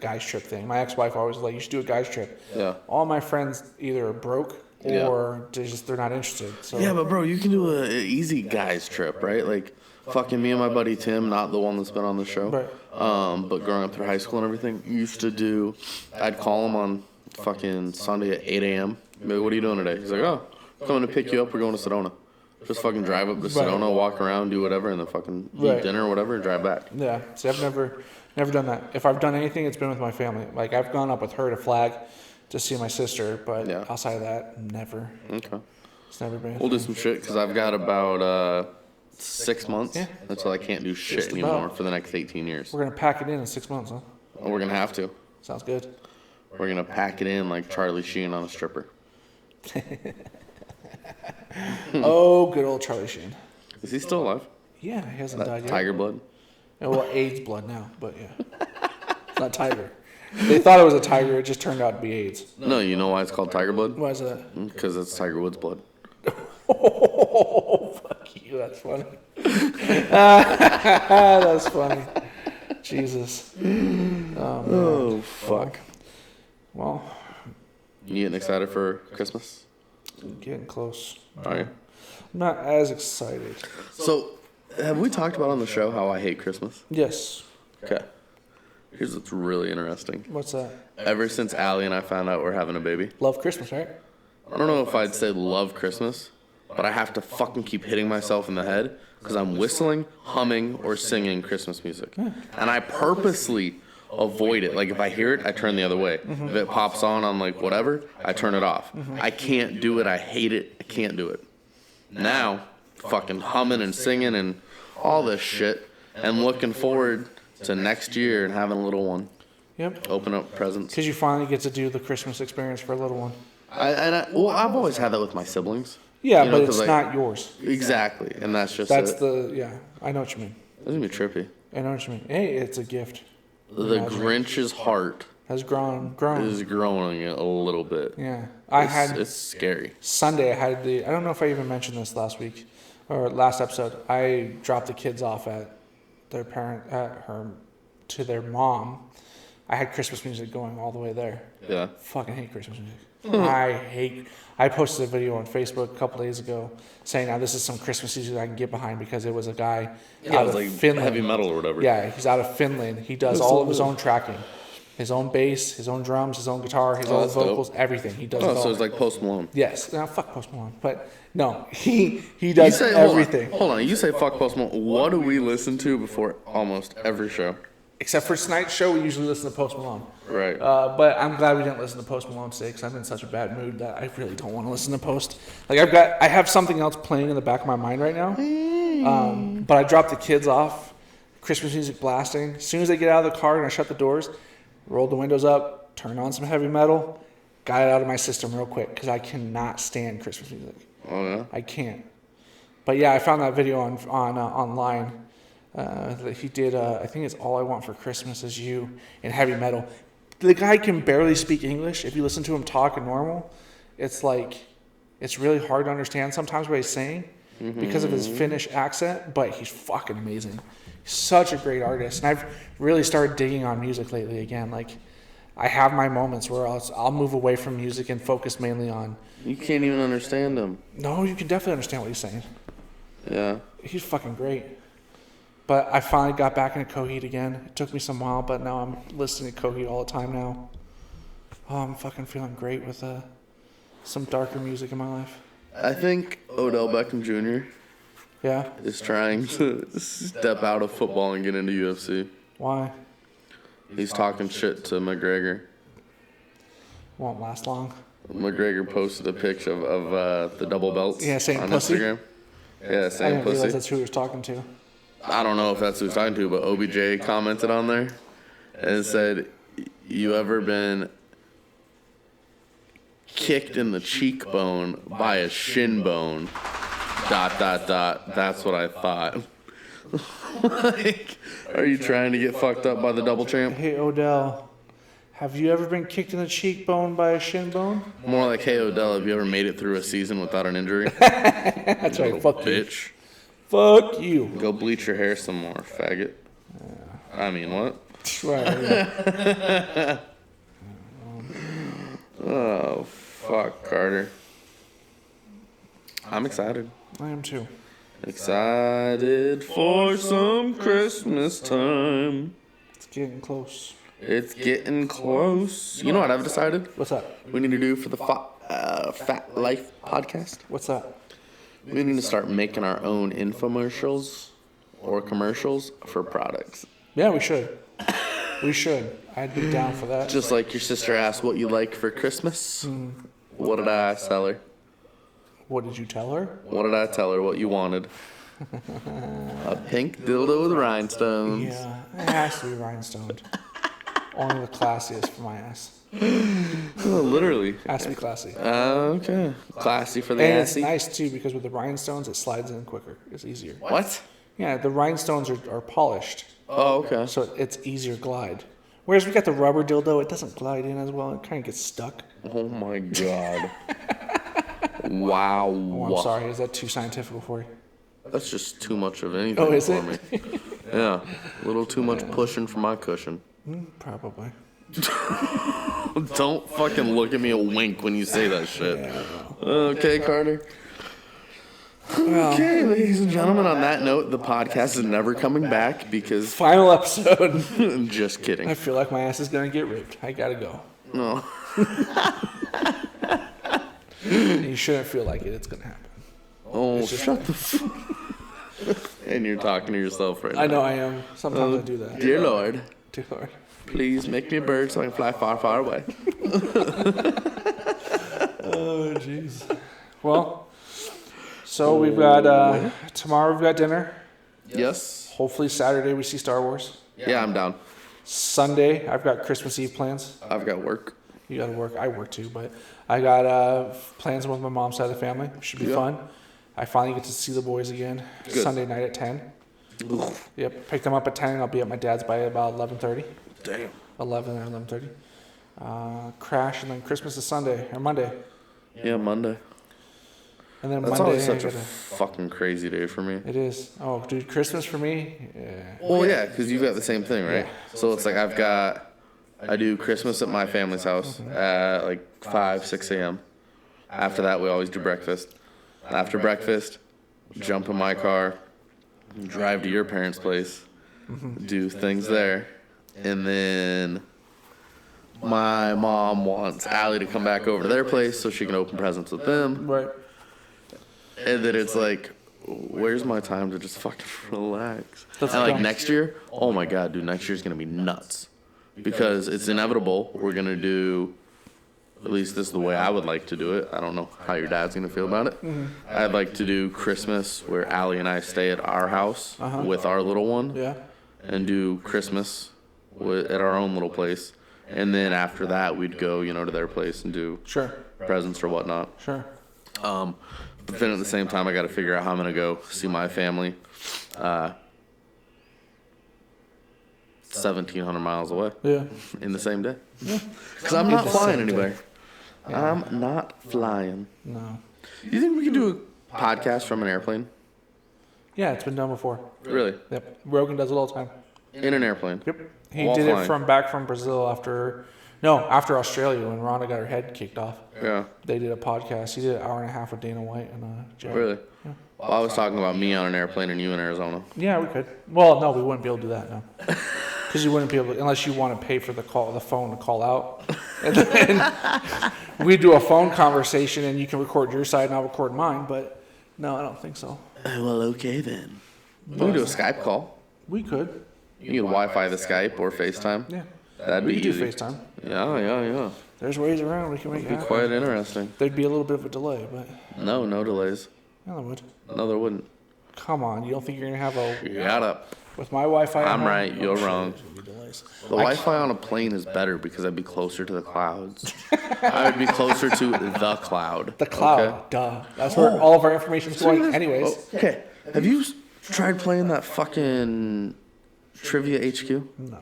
Speaker 2: guys trip thing. My ex-wife always was like, you should do a guys trip.
Speaker 3: Yeah.
Speaker 2: All my friends either are broke or they're not interested. So.
Speaker 3: Yeah, but bro, you can do an easy guys trip, right? Like, fucking me and my buddy Tim, not the one that's been on the show.
Speaker 2: Right.
Speaker 3: But growing up through high school and everything, used to do, I'd call him on fucking Sunday at 8 a.m. Like, what are you doing today? He's like, oh, coming to pick you up. We're going to Sedona. Just fucking drive up to Sedona, walk around, do whatever, and then fucking eat dinner or whatever and drive back.
Speaker 2: Yeah. See, I've never done that. If I've done anything, it's been with my family. Like, I've gone up with her to Flag to see my sister, but outside of that, never.
Speaker 3: Okay.
Speaker 2: It's never been.
Speaker 3: We'll do some shit because I've got about 6 months until I can't do shit anymore for the next 18 years.
Speaker 2: We're going to pack it in 6 months, huh?
Speaker 3: We're going to have to.
Speaker 2: Sounds good.
Speaker 3: We're going to pack it in like Charlie Sheen on a stripper.
Speaker 2: Oh, good old Charlie Sheen.
Speaker 3: Is he still alive?
Speaker 2: Yeah, he hasn't died yet.
Speaker 3: Tiger blood?
Speaker 2: Well, AIDS blood now, but yeah. It's not tiger. They thought it was a tiger. It just turned out to be AIDS.
Speaker 3: No, you know why it's called tiger blood?
Speaker 2: Why is that?
Speaker 3: Because it's Tiger Woods' blood.
Speaker 2: Oh, fuck you. That's funny. That's funny. Jesus.
Speaker 3: Oh, fuck.
Speaker 2: Well,
Speaker 3: You getting excited for Christmas?
Speaker 2: getting close.
Speaker 3: Are you?
Speaker 2: I'm not as excited.
Speaker 3: So, have we talked about on the show how I hate Christmas?
Speaker 2: Yes.
Speaker 3: Okay. Here's what's really interesting.
Speaker 2: What's that?
Speaker 3: Ever since Allie and I found out we're having a baby,
Speaker 2: Love Christmas, right?
Speaker 3: I don't know if I'd say love Christmas, but I have to fucking keep hitting myself in the head because I'm whistling, humming, or singing Christmas music. And I purposely avoid it. Like, if I hear it, I turn the other way. If it pops on like whatever, I turn it off. I can't do it. I hate it. I can't do it. Now, fucking humming and singing and all this shit, and looking forward to next year and having a little one.
Speaker 2: Yep.
Speaker 3: Open up presents.
Speaker 2: Because you finally get to do the Christmas experience for a little one.
Speaker 3: Well, I've always had that with my siblings.
Speaker 2: Yeah,
Speaker 3: You know,
Speaker 2: but it's
Speaker 3: 'cause,
Speaker 2: not yours.
Speaker 3: Exactly, and that's just
Speaker 2: That's
Speaker 3: it.
Speaker 2: yeah, I know what you mean.
Speaker 3: That's gonna be trippy.
Speaker 2: I know what you mean. Hey, it's a gift.
Speaker 3: The
Speaker 2: Imagine.
Speaker 3: Grinch's heart
Speaker 2: Has grown.
Speaker 3: is growing a little bit.
Speaker 2: Yeah.
Speaker 3: It's scary.
Speaker 2: Sunday, I don't know if I even mentioned this last week or last episode. I dropped the kids off at to their mom. I had Christmas music going all the way there.
Speaker 3: Yeah.
Speaker 2: Fucking hate Christmas music. I posted a video on Facebook a couple days ago saying, now this is some Christmas music I can get behind, because it was a guy out of
Speaker 3: like
Speaker 2: Finland.
Speaker 3: heavy metal or whatever.
Speaker 2: Yeah, he's out of Finland. He does all of his own tracking. His own bass, his own drums, his own guitar, his own
Speaker 3: that's
Speaker 2: vocals,
Speaker 3: dope.
Speaker 2: everything. He does it
Speaker 3: Oh,
Speaker 2: all.
Speaker 3: so it's like Post Malone.
Speaker 2: Yes. Now, fuck Post Malone. But no, he does everything.
Speaker 3: Hold on. You say fuck Post Malone. What do we listen to before almost every show?
Speaker 2: Except for tonight's show, we usually listen to Post Malone.
Speaker 3: Right.
Speaker 2: But I'm glad we didn't listen to Post Malone today, because I'm in such a bad mood that I really don't want to listen to Post. Like, I have something else playing in the back of my mind right now. But I dropped the kids off, Christmas music blasting. As soon as they get out of the car and I shut the doors, rolled the windows up, turned on some heavy metal, got it out of my system real quick, because I cannot stand Christmas music.
Speaker 3: Oh yeah.
Speaker 2: I can't. But yeah, I found that video on online. That he did, I think it's All I Want for Christmas Is You in heavy metal. The guy can barely speak English. If you listen to him talk in normal, it's really hard to understand sometimes what he's saying because of his Finnish accent, but he's fucking amazing. He's such a great artist. And I've really started digging on music lately again. Like, I have my moments where I'll move away from music and focus mainly on...
Speaker 3: You can't even understand him.
Speaker 2: No, you can definitely understand what he's saying.
Speaker 3: Yeah.
Speaker 2: He's fucking great. But I finally got back into Coheed again. It took me some while, but now I'm listening to Coheed all the time now. Oh, I'm fucking feeling great with some darker music in my life.
Speaker 3: I think Odell Beckham Jr.
Speaker 2: Yeah?
Speaker 3: is trying to step out of football and get into UFC.
Speaker 2: Why?
Speaker 3: He's talking shit to McGregor.
Speaker 2: Won't last long.
Speaker 3: McGregor posted a picture of the double belts
Speaker 2: Yeah, saying
Speaker 3: on
Speaker 2: pussy?
Speaker 3: Instagram. Yeah,
Speaker 2: I
Speaker 3: saying
Speaker 2: didn't realize
Speaker 3: pussy.
Speaker 2: that's who he was talking to.
Speaker 3: I don't know if that's who he's talking to, but OBJ commented on there and said, "You ever been kicked in the cheekbone by a shin bone? ... That's what I thought." Like, are you trying to get fucked up by the double champ?
Speaker 2: Hey, Odell, have you ever been kicked in the cheekbone by a shin bone?
Speaker 3: More like, hey Odell, have you ever made it through a season without an injury?
Speaker 2: That's right, fuck you.
Speaker 3: Bitch.
Speaker 2: Fuck you.
Speaker 3: Go bleach your hair some more, faggot. I mean, what?
Speaker 2: Right, yeah.
Speaker 3: Oh, fuck, Carter. I'm excited.
Speaker 2: I am too.
Speaker 3: Excited for some Christmas time.
Speaker 2: It's getting close.
Speaker 3: It's getting close. You know what I've decided?
Speaker 2: What's that?
Speaker 3: We need to do for the Fat Life podcast?
Speaker 2: What's that?
Speaker 3: We need to start making our own infomercials or commercials for products.
Speaker 2: Yeah, we should. We should. I'd be down for that.
Speaker 3: Just like your sister asked what you like for Christmas. What did I tell her?
Speaker 2: What did you tell her?
Speaker 3: What did I tell her what you wanted? A pink dildo with rhinestones.
Speaker 2: Yeah, it has to be rhinestoned. Only the classiest for my ass.
Speaker 3: Oh, literally.
Speaker 2: Has to be classy.
Speaker 3: Okay. Classy for the
Speaker 2: And
Speaker 3: assy.
Speaker 2: it's nice too because with the rhinestones, it slides in quicker. It's easier.
Speaker 3: What?
Speaker 2: Yeah, the rhinestones are polished,
Speaker 3: Oh, okay.
Speaker 2: so it's easier glide. Whereas we got the rubber dildo, it doesn't glide in as well. It kind of gets stuck.
Speaker 3: Oh my god. Wow.
Speaker 2: Oh, I'm sorry. Is that too scientific for you?
Speaker 3: That's just too much of anything
Speaker 2: Oh, is
Speaker 3: for
Speaker 2: it?
Speaker 3: me. Yeah. A little too much pushing for my cushion.
Speaker 2: Probably.
Speaker 3: Don't fucking look at me a wink when you say that shit. Okay, Carter. Okay, ladies and gentlemen, on that note, the podcast is never coming back because...
Speaker 2: Final episode.
Speaker 3: Just kidding.
Speaker 2: I feel like my ass is going to get ripped. I got to go.
Speaker 3: No.
Speaker 2: You shouldn't feel like it. It's going to happen.
Speaker 3: Oh, shut the fuck. And you're talking to yourself right now.
Speaker 2: I know I am. Sometimes I do that.
Speaker 3: Dear Lord,
Speaker 2: Dear Lord.
Speaker 3: please make me a bird so I can fly far, far away.
Speaker 2: Oh, jeez. Well, so we've got, tomorrow we've got dinner.
Speaker 3: Yes.
Speaker 2: Hopefully Saturday we see Star Wars.
Speaker 3: Yeah, I'm down.
Speaker 2: Sunday, I've got Christmas Eve plans.
Speaker 3: I've got work.
Speaker 2: You got to work. I work too, but I got plans with my mom's side of the family. Should be fun. I finally get to see the boys again.
Speaker 3: Good.
Speaker 2: Sunday night at 10. Yep, pick them up at 10 and I'll be at my dad's by about 11:30.
Speaker 3: Damn.
Speaker 2: 11 or 11:30. Crash and then Christmas is Sunday or Monday.
Speaker 3: Yeah, Monday.
Speaker 2: And then
Speaker 3: That's
Speaker 2: Monday.
Speaker 3: always such a fucking crazy day for me.
Speaker 2: It is. Oh, dude, Christmas for me? Yeah.
Speaker 3: Well, yeah, because you've got the same thing, right? So it's like I do Christmas at my family's house at like 5, 6 a.m. After that, we always do breakfast. After breakfast, jump in my car, drive to your parents' place, do things there, and then my mom wants Allie to come back over to their place so she can open presents with them.
Speaker 2: Right.
Speaker 3: And then it's like, where's my time to just fucking relax?
Speaker 2: Let's
Speaker 3: And like
Speaker 2: go.
Speaker 3: next year, oh my god, dude, next year's gonna be nuts. Because it's inevitable. We're gonna do, at least this is the way I would like to do it. I don't know how your dad's gonna feel about it. I'd like to do Christmas where Allie and I stay at our house with our little one.
Speaker 2: Yeah.
Speaker 3: And do Christmas at our own little place. And then after that, we'd go, to their place and do
Speaker 2: Sure.
Speaker 3: presents or whatnot.
Speaker 2: Sure.
Speaker 3: But then at the same time, I got to figure out how I'm going to go see my family 1,700 miles away
Speaker 2: Yeah.
Speaker 3: in the same day. Because I'm not flying anywhere. I'm not flying.
Speaker 2: No.
Speaker 3: You think we could do a podcast from an airplane?
Speaker 2: Yeah, it's been done before.
Speaker 3: Really?
Speaker 2: Yep. Rogan does it all the time.
Speaker 3: In an airplane?
Speaker 2: Yep. He
Speaker 3: While
Speaker 2: did
Speaker 3: flying.
Speaker 2: it back from Brazil after Australia when Rhonda got her head kicked off.
Speaker 3: Yeah.
Speaker 2: They did a podcast. He did an hour and a half with Dana White and Jack.
Speaker 3: Really? Well, I was talking about me on an airplane and you in Arizona.
Speaker 2: Yeah, we could. Well, no, we wouldn't be able to do that, no. Because you wouldn't be able to, unless you want to pay for the phone to call out. And then we do a phone conversation and you can record your side and I'll record mine, but no, I don't think so.
Speaker 3: Well, okay then. We can do a Skype call.
Speaker 2: We could.
Speaker 3: You can Wi-Fi the Skype or FaceTime.
Speaker 2: Yeah.
Speaker 3: That'd
Speaker 2: We
Speaker 3: be
Speaker 2: could
Speaker 3: easy.
Speaker 2: do FaceTime.
Speaker 3: Yeah.
Speaker 2: There's ways around we can make it
Speaker 3: It'd be
Speaker 2: happen.
Speaker 3: quite interesting.
Speaker 2: There'd be a little bit of a delay, but
Speaker 3: No delays.
Speaker 2: yeah, there would.
Speaker 3: No, there wouldn't.
Speaker 2: Come on, you don't think you're going to have
Speaker 3: Shut up.
Speaker 2: with my Wi-Fi? at
Speaker 3: I'm
Speaker 2: home?
Speaker 3: right, you're
Speaker 2: shit,
Speaker 3: wrong.
Speaker 2: there'd be delays.
Speaker 3: The Wi-Fi on a plane is better because I'd be closer to the clouds. I would be closer to the cloud.
Speaker 2: The cloud,
Speaker 3: Okay?
Speaker 2: duh. That's where all of our information's going anyways.
Speaker 3: Oh, okay. Have you tried playing that fucking Trivia HQ?
Speaker 2: No.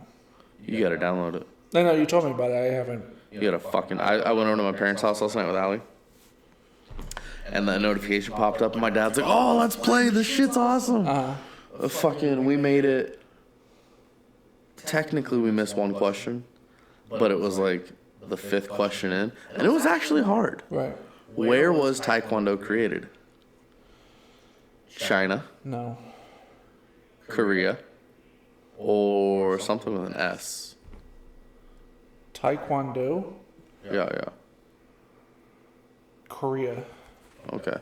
Speaker 3: You gotta download it.
Speaker 2: No, you told me about it. I haven't.
Speaker 3: You gotta fucking... I went over to my parents' house last night with Allie. And that notification popped up and my dad's like, oh, let's play. This shit's awesome. We made it... Technically, we missed one question. But it was like the 5th question in. And it was actually hard.
Speaker 2: Right.
Speaker 3: Where was Taekwondo created? China,
Speaker 2: No.
Speaker 3: Korea, or something with an S.
Speaker 2: Taekwondo,
Speaker 3: Yeah.
Speaker 2: Korea.
Speaker 3: Okay.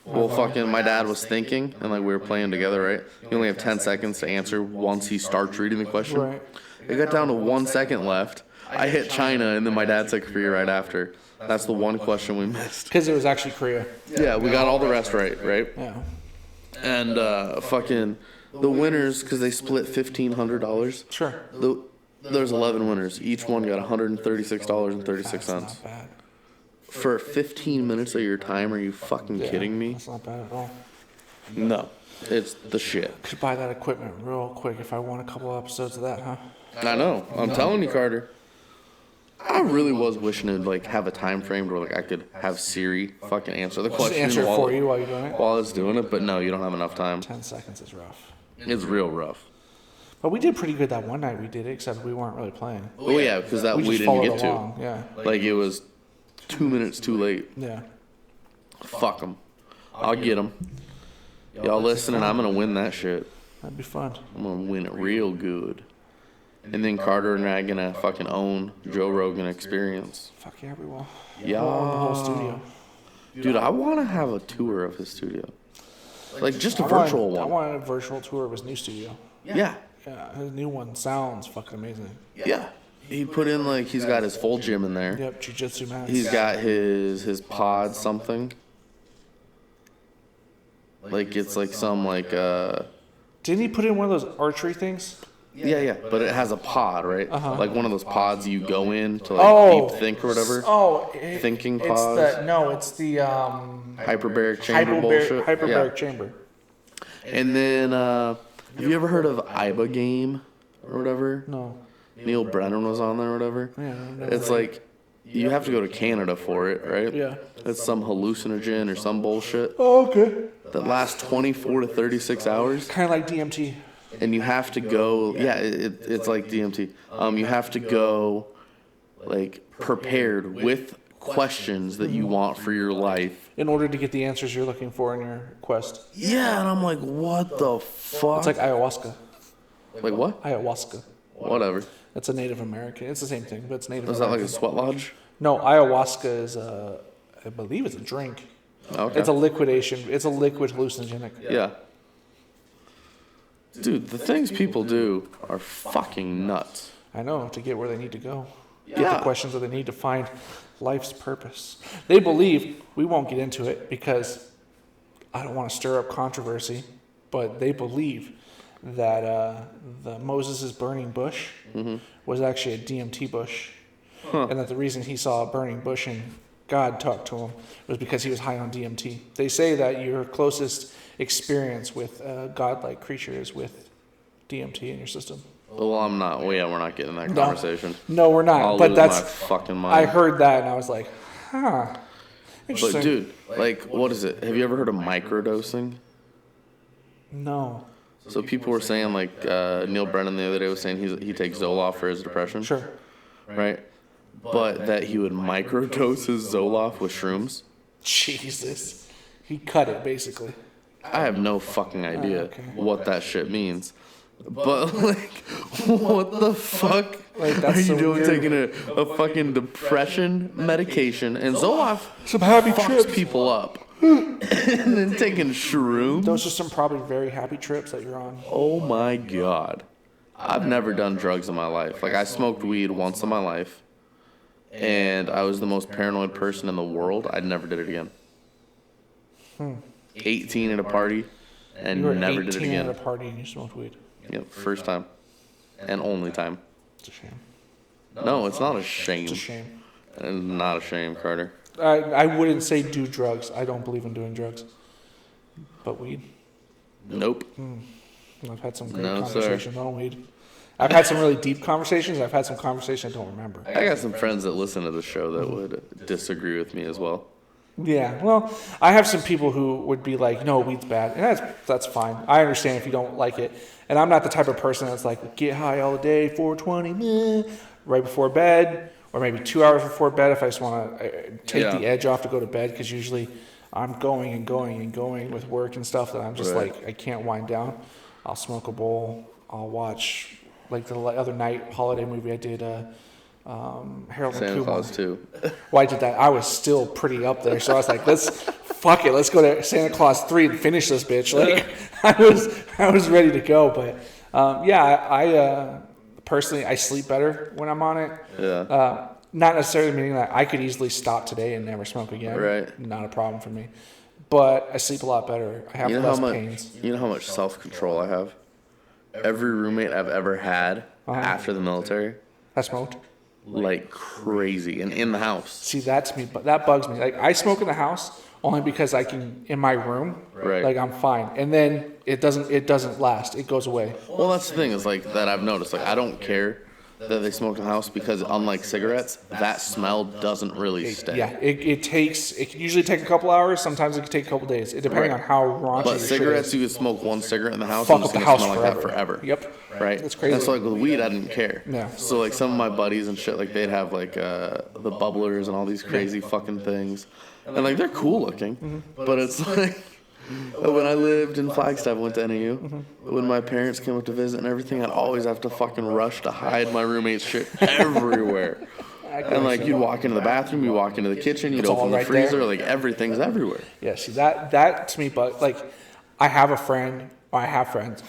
Speaker 3: Well, my dad was thinking, and we were playing together, right? You only have 10 seconds to answer once he starts reading the question.
Speaker 2: Right.
Speaker 3: It got down to 1 second left. I hit China, and then my dad said Korea right after. That's the one question we missed.
Speaker 2: Because it was actually Korea.
Speaker 3: Yeah, we got all the rest right?
Speaker 2: Yeah.
Speaker 3: And the winners, because they split $1,500.
Speaker 2: Sure.
Speaker 3: There's 11 winners. Each one got $136.36.
Speaker 2: That's not bad.
Speaker 3: For 15 minutes of your time, are you fucking kidding me?
Speaker 2: That's not bad at all.
Speaker 3: No. It's the shit.
Speaker 2: Could buy that equipment real quick if I won a couple episodes of that, huh?
Speaker 3: I know. I'm telling you, Carter. I really was wishing to like have a time frame where like I could have Siri fucking answer the
Speaker 2: Just
Speaker 3: question
Speaker 2: answer it for you while you're doing it.
Speaker 3: while it's doing it, but no, you don't have enough time.
Speaker 2: 10 seconds is rough.
Speaker 3: It's real rough.
Speaker 2: But we did pretty good that one night we did it, except we weren't really playing.
Speaker 3: Oh yeah, because that we
Speaker 2: just
Speaker 3: didn't
Speaker 2: followed
Speaker 3: get
Speaker 2: along.
Speaker 3: to.
Speaker 2: Yeah.
Speaker 3: Like it was 2 minutes too late.
Speaker 2: Yeah.
Speaker 3: Fuck them. I'll get them. Y'all listening? I'm gonna win that shit.
Speaker 2: That'd be fun.
Speaker 3: I'm gonna win it real good. And then Carter and I are gonna fucking own Joe Rogan Experience.
Speaker 2: Fuck yeah, we will.
Speaker 3: Yeah.
Speaker 2: We'll own the whole studio.
Speaker 3: Dude, I want to have a tour of his studio. Like just a virtual
Speaker 2: I
Speaker 3: one.
Speaker 2: wanted a virtual tour of his new studio.
Speaker 3: Yeah.
Speaker 2: Yeah, his new one sounds fucking amazing.
Speaker 3: Yeah. He put in like he's got his full gym in there.
Speaker 2: Yep, jiu-jitsu mats.
Speaker 3: He's got his pod something. Like it's like some like
Speaker 2: Didn't he put in one of those archery things?
Speaker 3: yeah, but it has a pod, right?
Speaker 2: Uh-huh.
Speaker 3: Like one of those pods you go in to like deep think or whatever.
Speaker 2: Oh,
Speaker 3: Thinking
Speaker 2: it's
Speaker 3: pods.
Speaker 2: it's the
Speaker 3: Hyperbaric chamber bullshit.
Speaker 2: hyperbaric
Speaker 3: Yeah.
Speaker 2: chamber.
Speaker 3: And then have you ever heard of IBA game or whatever?
Speaker 2: No.
Speaker 3: Neil Brennan was on there or whatever.
Speaker 2: Yeah, I've never
Speaker 3: It's like you have to go to Canada for it, right?
Speaker 2: Yeah.
Speaker 3: It's some hallucinogen or some bullshit
Speaker 2: Oh, okay.
Speaker 3: that lasts 24 to 36 hours.
Speaker 2: Kind of like DMT.
Speaker 3: And you have to go, yeah, it's like DMT. You have to go, like, prepared with questions that you want for your life.
Speaker 2: In order to get the answers you're looking for in your quest.
Speaker 3: Yeah, and I'm like, what the fuck?
Speaker 2: It's like ayahuasca.
Speaker 3: Like what?
Speaker 2: Ayahuasca.
Speaker 3: Whatever.
Speaker 2: It's a Native American. It's the same thing, but it's Native
Speaker 3: Is that like
Speaker 2: American.
Speaker 3: a sweat lodge?
Speaker 2: No, ayahuasca is I believe it's a drink.
Speaker 3: Okay.
Speaker 2: It's a liquidation. It's a liquid hallucinogenic.
Speaker 3: Yeah. Dude, the things people do are fucking nuts.
Speaker 2: I know, to get where they need to go. Get
Speaker 3: Yeah.
Speaker 2: the questions that they need to find life's purpose. They believe, we won't get into it because I don't want to stir up controversy, but they believe that the Moses' burning bush was actually a DMT bush. And that the reason he saw a burning bush and God talked to him was because he was high on DMT. They say that your closest experience with a godlike creature is with DMT in your system.
Speaker 3: Well, I'm not. Well, yeah, we're not getting that
Speaker 2: No.
Speaker 3: conversation.
Speaker 2: No, we're not.
Speaker 3: I'll
Speaker 2: but
Speaker 3: lose
Speaker 2: that's
Speaker 3: my fucking mind.
Speaker 2: I heard that and I was like, huh. Interesting.
Speaker 3: But dude, like, what is it? Have you ever heard of microdosing?
Speaker 2: No.
Speaker 3: So people were saying, like, Neil Brennan the other day was saying he takes Zoloft for his depression.
Speaker 2: Sure.
Speaker 3: Right? But that he would microdose his Zoloft with shrooms.
Speaker 2: Jesus. He cut it basically.
Speaker 3: I have no fucking idea
Speaker 2: okay.
Speaker 3: what that shit means. But, like, what the fuck
Speaker 2: Like, that's
Speaker 3: are you
Speaker 2: so
Speaker 3: doing
Speaker 2: weird.
Speaker 3: taking a fucking depression medication? And Zoloft
Speaker 2: Some happy
Speaker 3: fucks
Speaker 2: trips.
Speaker 3: people up. And then taking shrooms?
Speaker 2: Those are some probably very happy trips that you're on.
Speaker 3: Oh my god. I've never done drugs in my life. Like, I smoked weed once in my life. And I was the most paranoid person in the world. I never did it again. 18 at a party and
Speaker 2: You were
Speaker 3: never did it
Speaker 2: 18
Speaker 3: again.
Speaker 2: at a party and you smoked weed.
Speaker 3: Yep, first time. And only time.
Speaker 2: It's a shame.
Speaker 3: No, it's not a shame.
Speaker 2: It's a shame.
Speaker 3: It's not a shame, Carter.
Speaker 2: I wouldn't say do drugs. I don't believe in doing drugs. But weed.
Speaker 3: Nope.
Speaker 2: I've had some great
Speaker 3: No, sir.
Speaker 2: conversations on weed. I've had some really deep conversations. I've had some conversations I don't remember.
Speaker 3: I got some friends that listen to the show that would disagree with me as well.
Speaker 2: Yeah, well, I have some people who would be like, "No, weed's bad," and that's fine. I understand if you don't like it, and I'm not the type of person that's like get high all day, 420, meh, right before bed, or maybe 2 hours before bed if I just want to take
Speaker 3: Yeah.
Speaker 2: the edge off to go to bed, because usually I'm going and going and going with work and stuff that I'm just
Speaker 3: Right.
Speaker 2: like I can't wind down. I'll smoke a bowl. I'll watch, like the other night holiday movie I did. Harold and
Speaker 3: Santa
Speaker 2: Kumar.
Speaker 3: Claus too.
Speaker 2: Well, I did that. I was still pretty up there, so I was like, fuck it, let's go to Santa Claus 3 and finish this bitch. Like, I was ready to go, but I personally I sleep better when I'm on it.
Speaker 3: Yeah.
Speaker 2: Not necessarily meaning that I could easily stop today and never smoke again.
Speaker 3: Right.
Speaker 2: Not a problem for me, but I sleep a lot better. I have
Speaker 3: You know
Speaker 2: less
Speaker 3: how much
Speaker 2: pains.
Speaker 3: you know how much self-control I have? every roommate I've ever had after the military,
Speaker 2: I smoked.
Speaker 3: like crazy, and in the house.
Speaker 2: See, that's me, but that bugs me. Like, I smoke in the house only because I can in my room.
Speaker 3: Right.
Speaker 2: Like, I'm fine, and then it doesn't last. It goes away.
Speaker 3: Well, that's the thing is like that I've noticed. Like I don't care that they smoke in the house because unlike cigarettes, that smell doesn't really stay.
Speaker 2: Yeah, it can usually take a couple hours. Sometimes it can take a couple days, depending on how raunchy.
Speaker 3: But
Speaker 2: your
Speaker 3: cigarettes,
Speaker 2: shit
Speaker 3: you could smoke one cigarette in the house
Speaker 2: Fuck
Speaker 3: and it's
Speaker 2: up the
Speaker 3: gonna
Speaker 2: house
Speaker 3: smell like that
Speaker 2: forever.
Speaker 3: forever.
Speaker 2: Yep.
Speaker 3: Right.
Speaker 2: That's crazy.
Speaker 3: And so like with weed, I didn't care.
Speaker 2: Yeah.
Speaker 3: So like some of my buddies and shit, like they'd have like the bubblers and all these crazy fucking things, and like they're cool looking, but it's like. When I lived in Flagstaff, I went to NAU. When my parents came up to visit and everything, I'd always have to fucking rush to hide my roommate's shit everywhere. And like you'd walk into the bathroom, you walk into the kitchen, you'd open the freezer, like everything's everywhere.
Speaker 2: Yeah, see that to me, but like I have friends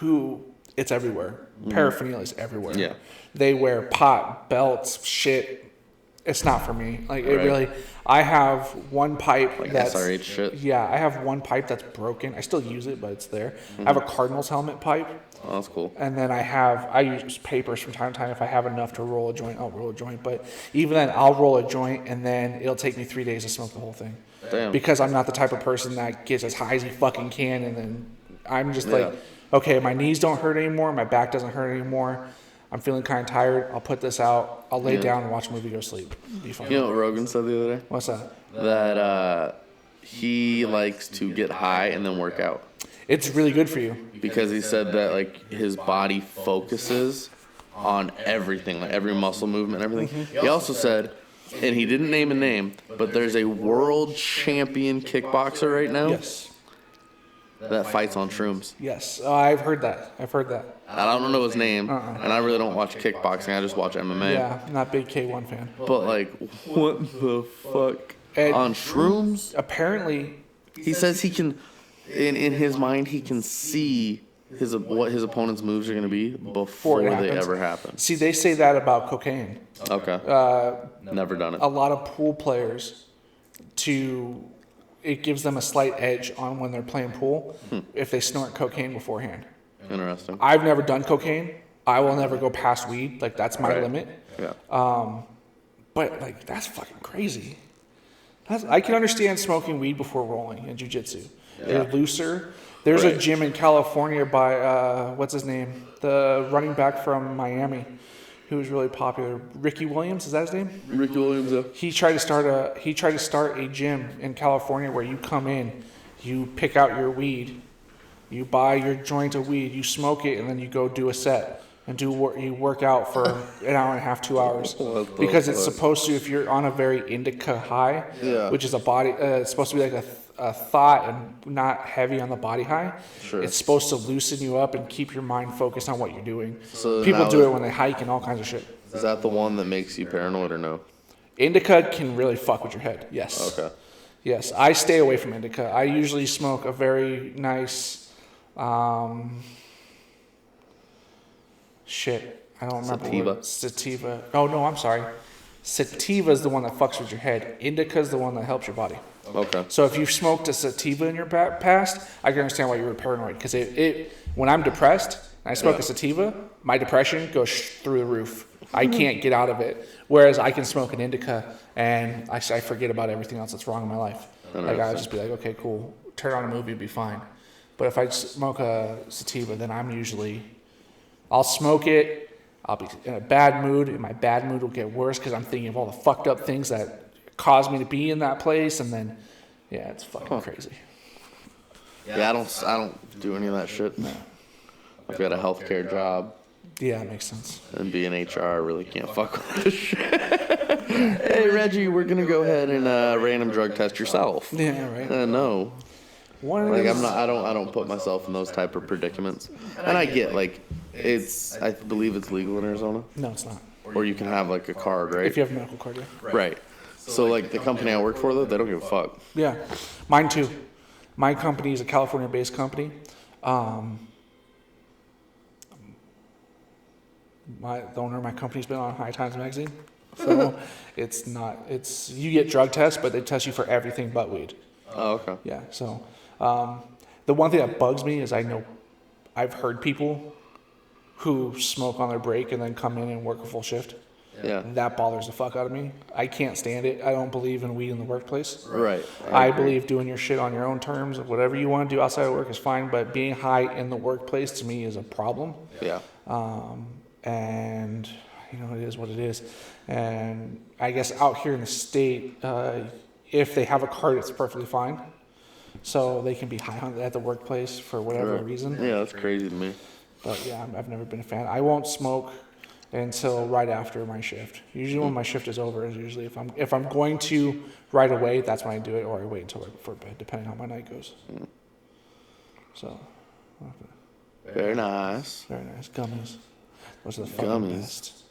Speaker 2: who it's everywhere. Paraphernalia is everywhere.
Speaker 3: Yeah.
Speaker 2: They wear pot, belts, shit. It's not for me. Like it
Speaker 3: Right.
Speaker 2: really. I have one pipe
Speaker 3: Like
Speaker 2: that's
Speaker 3: SRH shit.
Speaker 2: Yeah, I have one pipe that's broken. I still use it, but it's there. I have a Cardinals helmet pipe,
Speaker 3: Oh, that's cool.
Speaker 2: and then I use papers from time to time. If I have enough to roll a joint, I'll roll a joint. But even then, I'll roll a joint, and then it'll take me 3 days to smoke the whole thing.
Speaker 3: Damn.
Speaker 2: Because I'm not the type of person that gets as high as he fucking can, and then I'm just
Speaker 3: Yeah.
Speaker 2: like, okay, my knees don't hurt anymore, my back doesn't hurt anymore. I'm feeling kind of tired. I'll put this out. I'll lay down and watch a movie, go sleep. Be fine.
Speaker 3: You know what Rogan said the other day?
Speaker 2: What's that?
Speaker 3: That he likes to get high and then work out.
Speaker 2: It's really good for you.
Speaker 3: Because he said that like his body focuses on everything, like every muscle movement and everything. He also said, and he didn't name a name, but there's a world champion kickboxer right now
Speaker 2: Yes.
Speaker 3: that fights on shrooms.
Speaker 2: Yes. Oh, I've heard that.
Speaker 3: I don't know his name, and I really don't watch kickboxing. I just watch MMA.
Speaker 2: Yeah, not big K1 fan.
Speaker 3: But like, what the fuck?
Speaker 2: And
Speaker 3: On shrooms?
Speaker 2: apparently,
Speaker 3: He says he can, in his mind, he can see what his opponent's moves are going to be before
Speaker 2: it
Speaker 3: they
Speaker 2: happens.
Speaker 3: ever happen.
Speaker 2: see, they say that about cocaine.
Speaker 3: Okay. Never done it.
Speaker 2: A lot of pool players, it gives them a slight edge on when they're playing pool if they snort cocaine beforehand.
Speaker 3: Interesting.
Speaker 2: I've never done cocaine. I will never go past weed. Like, that's my
Speaker 3: Right.
Speaker 2: limit.
Speaker 3: Yeah.
Speaker 2: But, like, that's fucking crazy. I can understand smoking weed before rolling in jiu-jitsu. They're looser. There's a
Speaker 3: Right.
Speaker 2: gym in California by, what's his name? The running back from Miami who was really popular. Ricky Williams, is that his name?
Speaker 3: Ricky Williams, yeah.
Speaker 2: He tried to start a gym in California where you come in, you pick out your weed, you buy your joint of weed, you smoke it, and then you go do a set and you work out for an hour and a half, 2 hours. Because it's supposed to, if you're on a very indica high, which is it's supposed to be like a thought and not heavy on the body high.
Speaker 3: Sure.
Speaker 2: It's supposed to loosen you up and keep your mind focused on what you're doing.
Speaker 3: So
Speaker 2: People
Speaker 3: now
Speaker 2: do it when they hike and all kinds of shit.
Speaker 3: Is that the one that makes you paranoid or no?
Speaker 2: Indica can really fuck with your head. Yes.
Speaker 3: Okay.
Speaker 2: Yes, I stay away from indica. I usually smoke a very nice, I don't remember.
Speaker 3: Sativa?
Speaker 2: Sativa. Oh no, I'm sorry. Sativa is the one that fucks with your head. Indica is the one that helps your body.
Speaker 3: Okay.
Speaker 2: So if you've smoked a sativa in your past, I can understand why you were paranoid. Because when I'm depressed and I smoke a sativa, my depression goes through the roof. I can't get out of it. Whereas I can smoke an indica and I forget about everything else that's wrong in my life. Like I'll just be like, okay, cool. Turn on a movie, be fine. But if I smoke a sativa, then I'll smoke it. I'll be in a bad mood, and my bad mood will get worse because I'm thinking of all the fucked up things that caused me to be in that place, and then, yeah, it's fucking crazy.
Speaker 3: Yeah, I don't do any of that shit. No. I've got a healthcare job.
Speaker 2: Yeah, it makes sense.
Speaker 3: And being HR, I really can't fuck with this shit. Hey, Reggie, we're gonna go ahead and random drug test yourself.
Speaker 2: Yeah, right.
Speaker 3: No.
Speaker 2: Like
Speaker 3: I don't put myself in those type of predicaments. And I get like I believe it's legal in Arizona.
Speaker 2: No, it's not.
Speaker 3: Or you can have like a card, right?
Speaker 2: If you have a medical card, yeah.
Speaker 3: Right. So like the company I work for though, they don't give a fuck.
Speaker 2: Yeah, mine too. My company is a California-based company. The owner of my company's been on High Times magazine, so you get drug tests, but they test you for everything but weed.
Speaker 3: Oh, okay.
Speaker 2: Yeah. So the one thing that bugs me is I know I've heard people who smoke on their break and then come in and work a full shift.
Speaker 3: Yeah.
Speaker 2: That bothers the fuck out of me. I can't stand it. I don't believe in weed in the workplace.
Speaker 3: Right.
Speaker 2: I believe doing your shit on your own terms. Whatever you want to do outside of work is fine, but being high in the workplace to me is a problem.
Speaker 3: Yeah.
Speaker 2: And it is what it is. And I guess out here in the state, if they have a card, it's perfectly fine. So they can be high on at the workplace for whatever reason.
Speaker 3: Yeah, that's crazy to me.
Speaker 2: But yeah, I've never been a fan. I won't smoke until right after my shift. Usually when my shift is over is usually if I'm going to right away, that's when I do it, or I wait until right before bed, depending on how my night goes. So
Speaker 3: Very nice.
Speaker 2: very nice. Gummies. Those are the fucking best.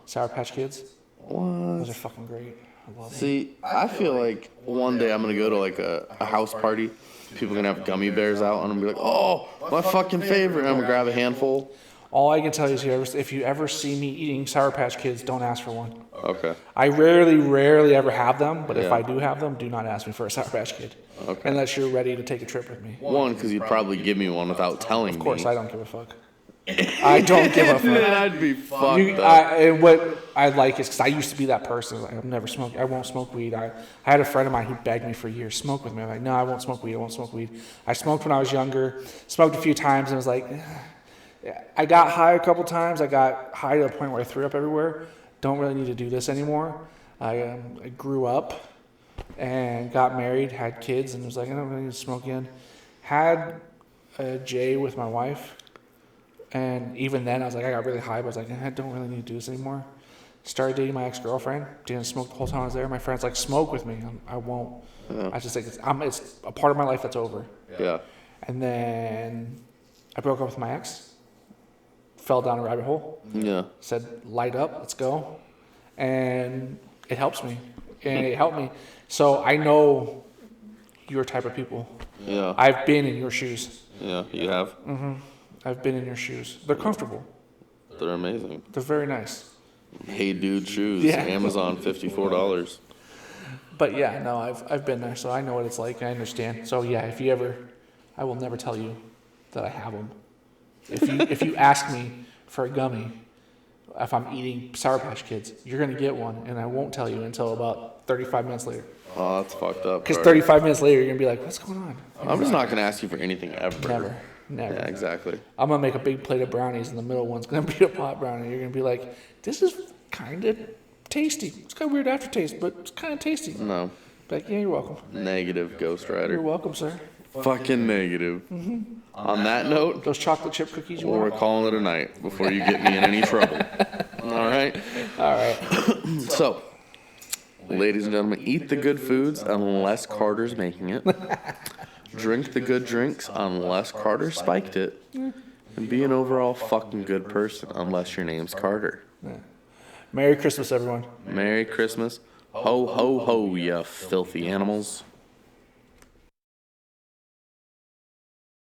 Speaker 2: Sour Patch Kids.
Speaker 3: What?
Speaker 2: Those are fucking great. I love them.
Speaker 3: See, I feel like one day I'm gonna go to like a house party. People are gonna have gummy bears out, and I'm gonna be like, "Oh, my fucking favorite!" And I'm gonna grab a handful.
Speaker 2: All I can tell you is if you ever see me eating Sour Patch Kids, don't ask for one.
Speaker 3: Okay.
Speaker 2: I rarely ever have them, but if
Speaker 3: Yeah.
Speaker 2: I do have them, do not ask me for a Sour Patch Kid.
Speaker 3: Okay.
Speaker 2: Unless you're ready to take a trip with me.
Speaker 3: One, because you'd probably give me one without telling me.
Speaker 2: Of course, I don't give a fuck. I don't give a fuck.
Speaker 3: I'd be fucked up.
Speaker 2: And what I like is because I used to be that person. Like, I've never smoked. I won't smoke weed. I had a friend of mine who begged me for years, smoke with me. I'm like, no, I won't smoke weed. I won't smoke weed. I smoked when I was younger. Smoked a few times and was like, I got high a couple times. I got high to the point where I threw up everywhere. Don't really need to do this anymore. I grew up and got married, had kids, and was like, I don't really need to smoke again. Had a J with my wife. And even then, I was like, I got really high, but I was like, I don't really need to do this anymore. Started dating my ex-girlfriend. Didn't smoke the whole time I was there. My friend's like, smoke with me. I won't.
Speaker 3: Yeah.
Speaker 2: I just think it's a part of my life that's over.
Speaker 3: Yeah.
Speaker 2: And then I broke up with my ex. Fell down a rabbit hole.
Speaker 3: Yeah.
Speaker 2: Said, light up, let's go. And it helps me. And it helped me. So I know your type of people.
Speaker 3: Yeah.
Speaker 2: I've been in your shoes.
Speaker 3: Yeah. You have?
Speaker 2: Mm-hmm. I've been in your shoes. They're comfortable.
Speaker 3: They're amazing.
Speaker 2: They're very nice.
Speaker 3: Hey Dude shoes.
Speaker 2: Yeah.
Speaker 3: Amazon, $54.
Speaker 2: But yeah, no, I've been there, so I know what it's like. I understand. So yeah, if you ever, I will never tell you that I have them. If you ask me for a gummy, if I'm eating Sour Patch Kids, you're gonna get one, and I won't tell you until about 35 minutes later.
Speaker 3: Oh, that's fucked up.
Speaker 2: Because
Speaker 3: Carter.
Speaker 2: 35 minutes later, you're gonna be like, what's going on?
Speaker 3: I'm just not gonna ask you for anything ever.
Speaker 2: Never.
Speaker 3: Yeah, exactly.
Speaker 2: I'm gonna make a big plate of brownies, and the middle one's gonna be a pot brownie. You're gonna be like, this is kind of tasty. It's got a weird aftertaste, but it's kind of tasty.
Speaker 3: No.
Speaker 2: Like, yeah, you're welcome.
Speaker 3: Negative, Ghost
Speaker 2: You're
Speaker 3: Rider.
Speaker 2: welcome, sir.
Speaker 3: Fucking negative. On that note,
Speaker 2: Those chocolate chip cookies you
Speaker 3: we're
Speaker 2: want?
Speaker 3: calling it a night before you get me in any trouble. All right?
Speaker 2: All right.
Speaker 3: So, ladies and gentlemen, eat the good foods unless Carter's making it. Drink the good drinks unless Carter spiked it. And be an overall fucking good person unless your name's Carter.
Speaker 2: Yeah. Merry Christmas, everyone.
Speaker 3: Merry Christmas. Ho, ho, ho, you filthy animals.